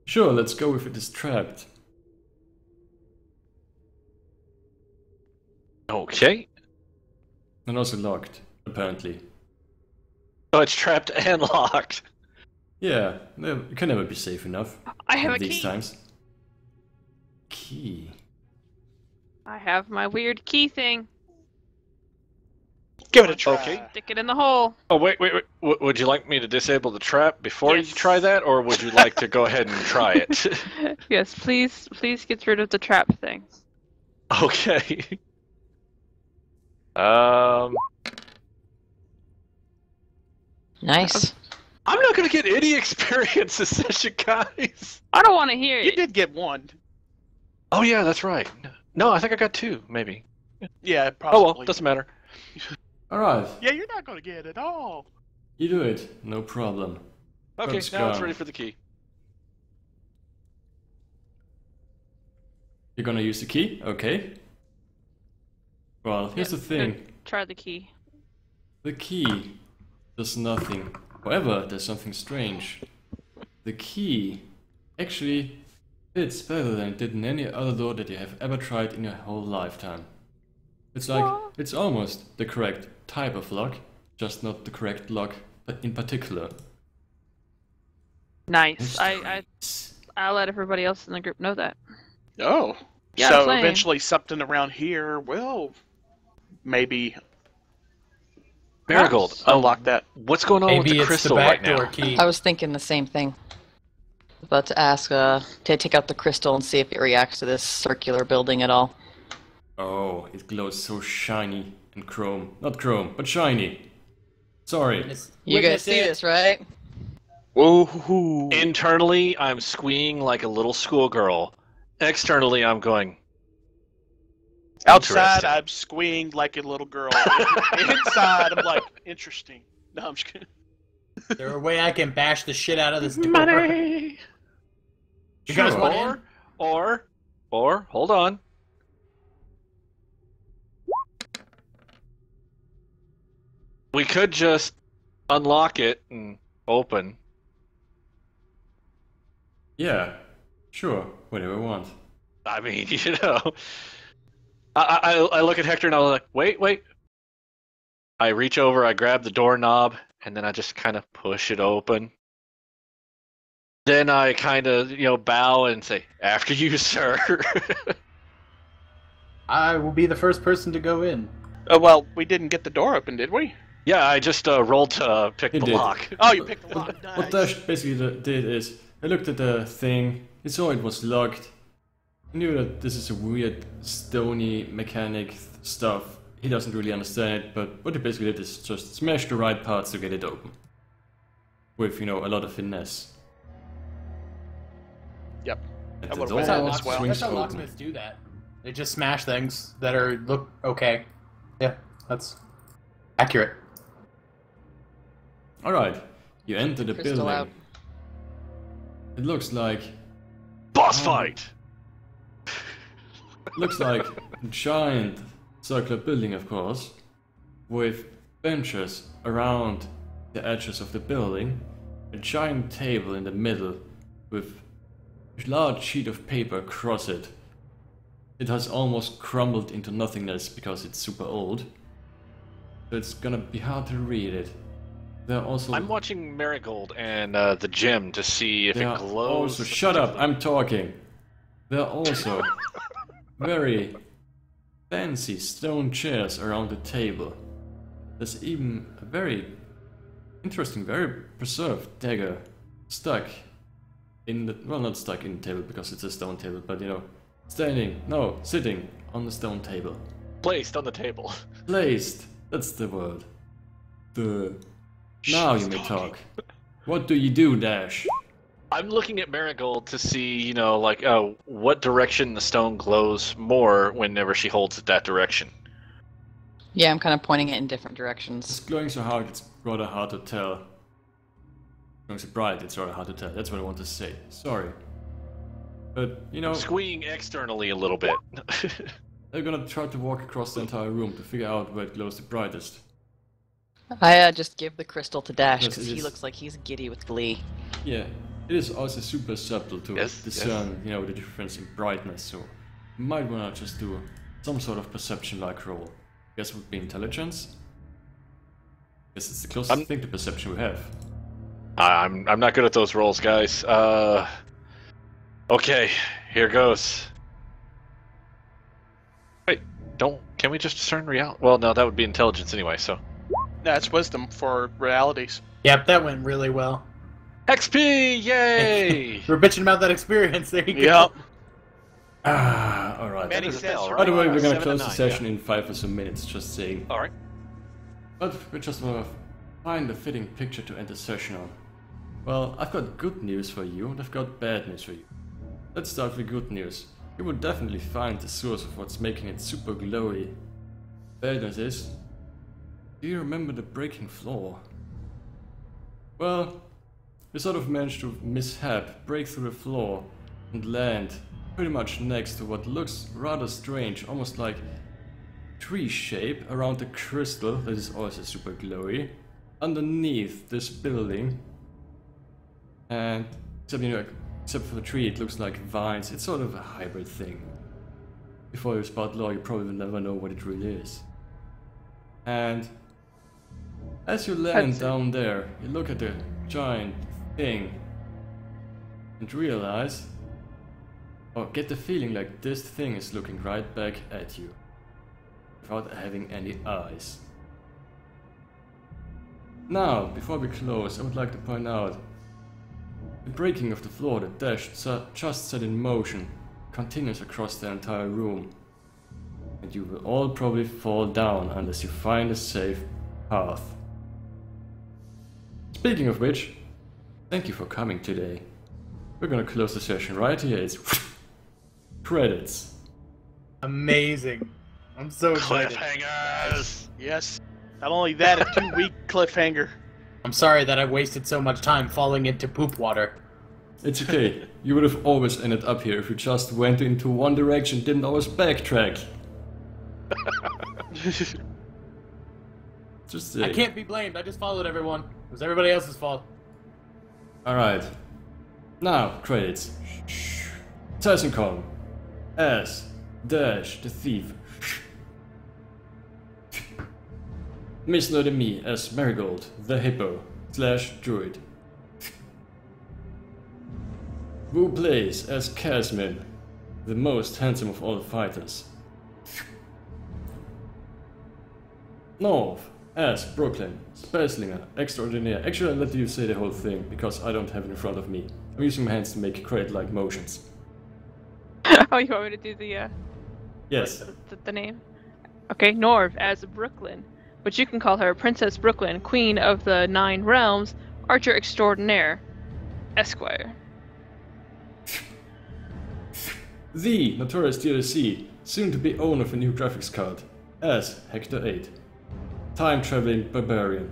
Sure, let's go if it is trapped. Okay. And also locked, apparently. Oh, it's trapped and locked. Yeah, it can never be safe enough. I have a these key. times. Key. I have my weird key thing. Give it a try. Okay. Stick it in the hole. Oh, wait. Would you like me to disable the trap before Yes. you try that, or would you like to go ahead and try it? Yes, please get rid of the trap thing. Okay. Nice. I'm not gonna get any experience this session, guys. I don't want to hear You it. did get one. Oh yeah, that's right. No, I think I got 2, maybe. Yeah, probably. Oh well, doesn't matter. Alright, Yeah, you're not going to get it all. you do it. No problem. Okay, Let's now it's go. ready for the key. You're gonna use the key? Okay. Well, here's the thing. Try the key. The key does nothing. However, there's something strange. The key actually fits better than it did in any other door that you have ever tried in your whole lifetime. It's like, it's almost the correct type of lock, just not the correct lock in particular. Nice. Mysteries. I'll let everybody else in the group know that. Oh. Yeah, I'm So saying. eventually something around here will maybe Merigold, unlock that. what's going on with Maybe the it's crystal the right backdoor now? key. I was thinking the same thing. About to ask to take out the crystal and see if it reacts to this circular building at all. Oh, it glows so shiny and chrome. Not chrome, but shiny. Sorry. You guys see this, right? Ooh. Internally, I'm squeeing like a little schoolgirl. Externally, I'm going. Outside, Interesting. I'm squeeing like a little girl. Inside, I'm like, interesting. No, I'm just kidding. Is there a way I can bash the shit out of this door? Money. You guys Sure. want in? Or, hold on. We could just unlock it and open. Yeah, sure, whatever you want. I mean, you know. I look at Hector and I'm like, wait. I reach over, I grab the doorknob, and then I just kind of push it open. Then I kind of, bow and say, after you, sir. I will be the first person to go in. Oh, well, we didn't get the door open, did we? Yeah, I just rolled to pick He the did. lock. Oh, you picked the lock. What Nice. Dash basically did is, I looked at the thing, he saw it was locked. He knew that this is a weird, stony mechanic stuff. He doesn't really understand it, but what he basically did is just smash the right parts to get it open. With, a lot of finesse. Yep. That the would've door went in as well. swings That's how open. locksmiths do that. They just smash things that look okay. Yeah, that's accurate. Alright, you enter the Crystal building. out. It looks like Boss fight! looks like a giant circular building, of course, with benches around the edges of the building, a giant table in the middle with a large sheet of paper across it. It has almost crumbled into nothingness because it's super old, so it's gonna be hard to read it. There are also I'm watching Merigold and the gym to see if there it are glows. also shut up, I'm talking. There are also very fancy stone chairs around the table. There's even a very interesting, very preserved dagger stuck in the, well, not stuck in the table because it's a stone table, but you know, sitting on the stone table. Placed on the table. Placed, that's the word. Now you may talk. What do you do, Dash? I'm looking at Merigold to see, you know, like, what direction the stone glows more whenever she holds it that direction. Yeah, I'm kind of pointing it in different It's directions. glowing so hard it's rather hard to tell. Glowing so bright it's rather hard to tell. That's what I want to say. Sorry. But, you know, Squeeing externally a little bit. they're gonna try to walk across the entire room to figure out where it glows the brightest. I just give the crystal to Dash Yes, because it he is. looks like he's giddy with glee. Yeah, it is also super subtle to Yes, discern, you know, the difference in brightness, so you might wanna just do some sort of perception-like roll. Guess it would be intelligence? Guess it's the closest thing to perception we have. I'm not good at those rolls, guys. Okay, here goes. Wait, can we just discern reality? Well, no, that would be intelligence anyway, so. That's wisdom for realities. Yep, that went really well. XP! Yay! We're bitching about that experience. There you go. Yep. Alright. Many is a says bell, for By the way, we're gonna 7 close to the 9, session in 5 or so minutes, just saying. Alright. But we just wanna find a fitting picture to end the session on. Well, I've got good news for you, and I've got bad news for you. Let's start with good news. You will definitely find the source of what's making it super glowy. Bad news is, do you remember the breaking floor? Well, you sort of managed to break through the floor, and land pretty much next to what looks rather strange, almost like tree shape around the crystal that is also super glowy, underneath this building. And except for the tree, it looks like vines. It's sort of a hybrid thing. Before you spot law, you probably will never know what it really is. And as you land down there, you look at the giant thing and realize, or get the feeling like this thing is looking right back at you, without having any eyes. Now, before we close, I would like to point out the breaking of the floor that Dash just set in motion continues across the entire room, and you will all probably fall down unless you find a safe path. Speaking of which, thank you for coming today. We're gonna close the session right here. It's credits. Amazing. I'm so excited. Cliffhangers! Yes. Not only that, a 2-week cliffhanger. I'm sorry that I wasted so much time falling into poop water. It's okay. You would have always ended up here if you just went into one direction, didn't always backtrack. Just I can't be blamed. I just followed everyone. It was everybody else's fault. Alright. Now, credits. Talsincom as Dash the Thief. MissNerdyMe as Merigold the Hippo / Druid. Wu plays as Kazmin, the most handsome of all the fighters. Norv as Brooklyn, Spellslinger, Extraordinaire. Actually, I'll let you say the whole thing because I don't have it in front of me. I'm using my hands to make credit-like motions. Oh, you want me to do the Yes. the name? Okay, Norv as Brooklyn, but you can call her Princess Brooklyn, Queen of the Nine Realms, Archer Extraordinaire, Esquire. the NotoriousDLC, soon to be owner of a new graphics card, as Hector 8. Time traveling barbarian.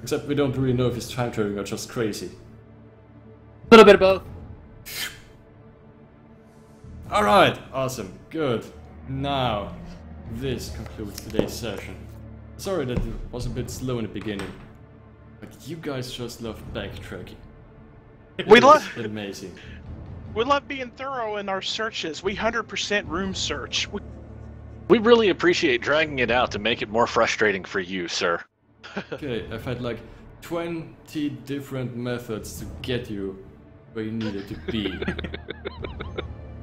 Except we don't really know if he's time traveling or just crazy. A little bit of both. Alright, awesome, good. Now, this concludes today's session. Sorry that it was a bit slow in the beginning, but you guys just love backtracking. We love amazing. We love being thorough in our searches. We 100% room search. We really appreciate dragging it out to make it more frustrating for you, sir. Okay, I've had like 20 different methods to get you where you needed to be.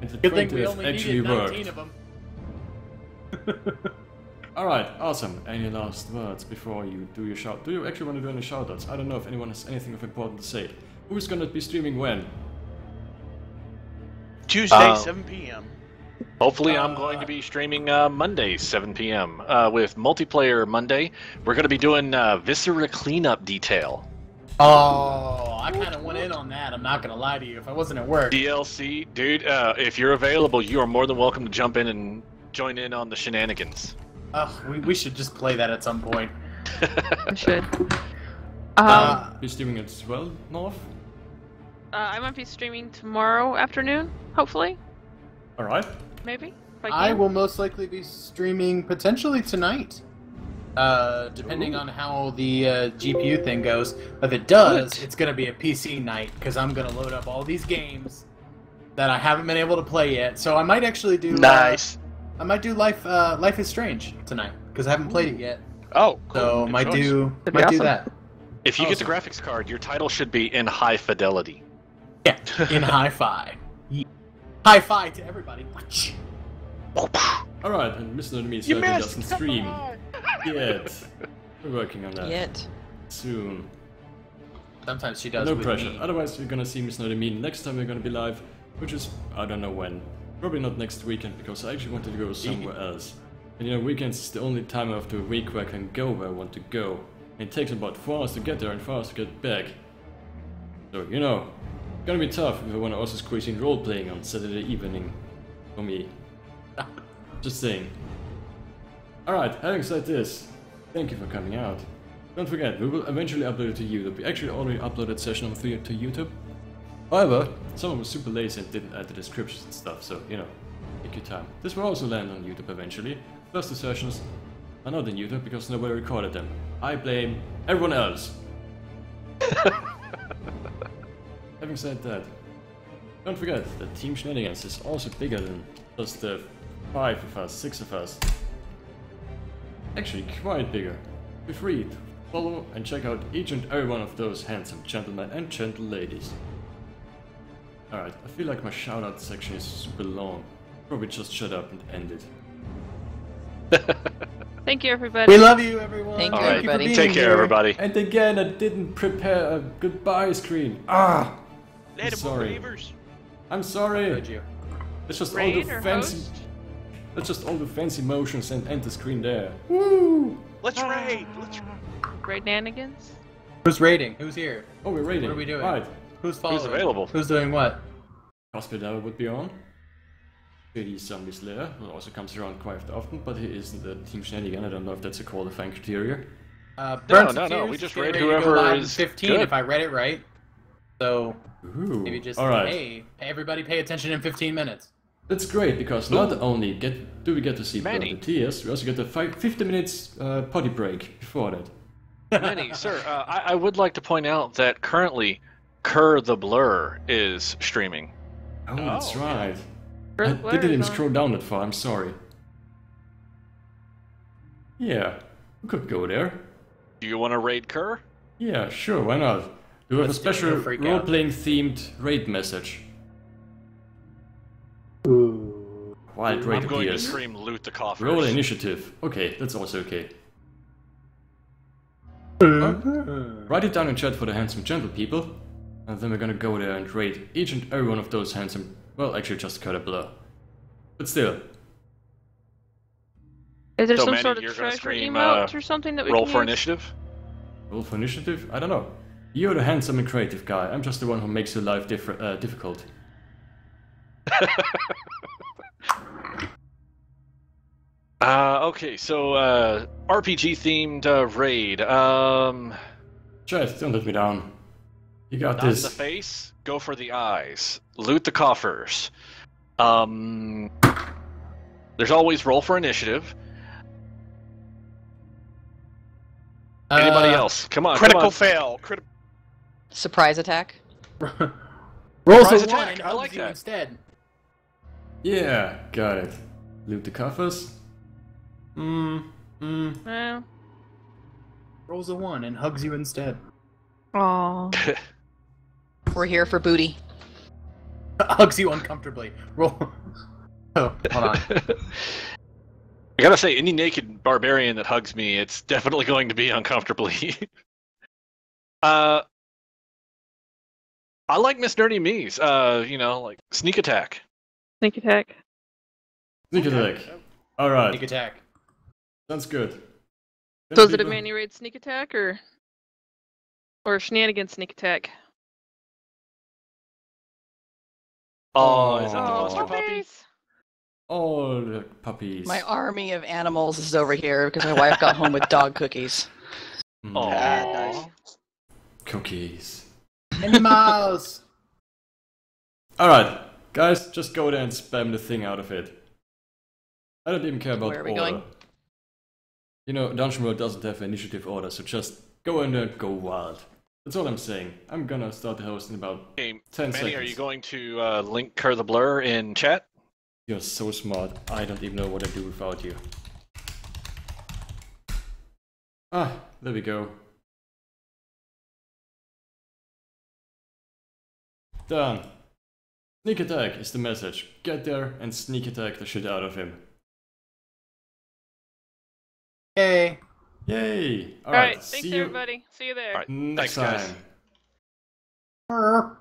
And the Good thing 20 we has only actually needed 19 worked. of them. Alright, awesome. Any last words before you do your shout? Do you actually want to do any shoutouts? I don't know if anyone has anything of importance to say. Who's gonna be streaming when? Tuesday, 7 p.m. Hopefully I'm going to be streaming Monday, 7 p.m. With Multiplayer Monday. We're going to be doing Viscera Cleanup Detail. Oh, I kind of went in on that. I'm not gonna lie to you. If I wasn't at work. DLC, dude, if you're available, you are more than welcome to jump in and join in on the shenanigans. We should just play that at some point. We should. Be streaming it as well, North? I might be streaming tomorrow afternoon, hopefully. Alright. Maybe. If I can. will most likely be streaming potentially tonight. Depending on how the GPU thing goes. If it does, it's gonna be a PC night, because I'm gonna load up all these games that I haven't been able to play yet. So I might actually do Nice. I might do Life is Strange tonight, because I haven't played it yet. Oh, cool. So Good might choice. do That'd be might do awesome. that. If you get the Awesome. graphics card, your title should be in high fidelity. Yeah, in hi-fi. Hi-fi to everybody. Alright, and MissNerdyMe You certainly missed. doesn't stream yet. We're working on that. Yet. Soon. Sometimes she does. No with pressure. me. Otherwise, you're gonna see MissNerdyMe next time we're gonna be live, which is, I don't know when. Probably not next weekend, because I actually wanted to go somewhere else. And you know, weekends is the only time of the week where I can go where I want to go. And it takes about 4 hours to get there and 4 hours to get back. So, you know, it's gonna be tough if I wanna also squeeze in role-playing on Saturday evening for me. Just saying. Alright, having said this, thank you for coming out. Don't forget, we will eventually upload it to YouTube. We actually already uploaded session number 3 to YouTube. However, someone was super lazy and didn't add the descriptions and stuff, so, you know, take your time. This will also land on YouTube eventually. Plus the sessions are not on YouTube because nobody recorded them. I blame everyone else. Having said that, don't forget that Team Shenanigans is also bigger than just the 5 of us, 6 of us. Actually, quite bigger. Feel free to follow and check out each and every one of those handsome gentlemen and gentle ladies. Alright, I feel like my shoutout section is super long. Probably just shut up and end it. Thank you, everybody. We love you, everyone. Thank you, All right, for everybody. being take care, here. everybody. And again, I didn't prepare a goodbye screen. Ah! Later, Sorry. believers. I'm sorry. Heard you. Let's just all Raid do or fancy. host? Let's just all do fancy motions and end the screen there. Woo! Let's raid. Let's Raid-nanigans? Who's raiding? Who's here? Oh, we're raiding. What are we doing? Right. Who's following? available? Who's doing what? Cosplay Devil would be on. JD Zombie Slayer, who also comes around quite often, but he isn't the Team Shenanigan. I don't know if that's a qualifying criteria. Burns no, of no, Tears we just is raid getting ready to go whoever live in is 15 good. if I read it right. So Ooh. maybe just Alright. hey, everybody pay attention in 15 minutes. That's great, because not only do we get to see Blood Manny. and Tears, we also get the 50 minutes potty break before that. Manny, sir, I would like to point out that currently Kerr the Blur is streaming. Oh, that's Oh, right. Blur I the Blur didn't even is on. scroll down that far, I'm sorry. Yeah, we could go there. Do you want to raid Kerr? Yeah, sure, why not? Do we have a Let's do it, special no freak out. role-playing themed raid message? Ooh. Wild raid I'm going to ideas. scream loot the coffers. Roll initiative. Okay, that's also okay. Write it down in chat for the handsome gentle people, and then we're gonna go there and raid each and every one of those handsome. Well, actually, just cut a blur. But still, Is there So, some Manny, sort of you're gonna treasure stream, emotes or something that we Roll can for use? initiative? roll for initiative. I don't know. You're the handsome and creative guy. I'm just the one who makes your life difficult. Okay, so RPG themed raid. Chad, don't let me down. You got Not in this. the face. Go for the eyes. Loot the coffers. There's always roll for initiative. Anybody else? Come on, Critical come on. fail. Surprise attack. Rolls Surprise a 1 attack, and I hugs like you that. instead. Yeah, got it. Loot the coffers. Well, Rolls a 1 and hugs you instead. aw. We're here for booty. Hugs you uncomfortably. Roll. Oh, hold on. I gotta say, any naked barbarian that hugs me, it's definitely going to be uncomfortably. I like MissNerdyMe's. Like sneak attack. Sneak attack. Sneak attack. Alright, Sneak attack. sounds good. So is it a People- Manny Raid sneak attack or Shenanigans sneak attack? Oh, is that the Oh. monster puppy? puppies! Oh, the puppies. My army of animals is over here because my wife got home with dog cookies. Mm, Aw. Nice. Cookies. Animals! Alright, guys, just go there and spam the thing out of it. I don't even care about Where are we order. going? You know, Dungeon World doesn't have initiative order, so just go in there and go wild. That's all I'm saying. I'm gonna start the host in about Okay, 10 Manny, seconds. are you going to link Cur the Blur in chat? You're so smart. I don't even know what I'd do without you. Ah, there we go. Done. Sneak attack is the message. Get there and sneak attack the shit out of him. Hey. Yay! Alright, see thanks you everybody. See you there. Alright, next thanks, guys. time. Brr.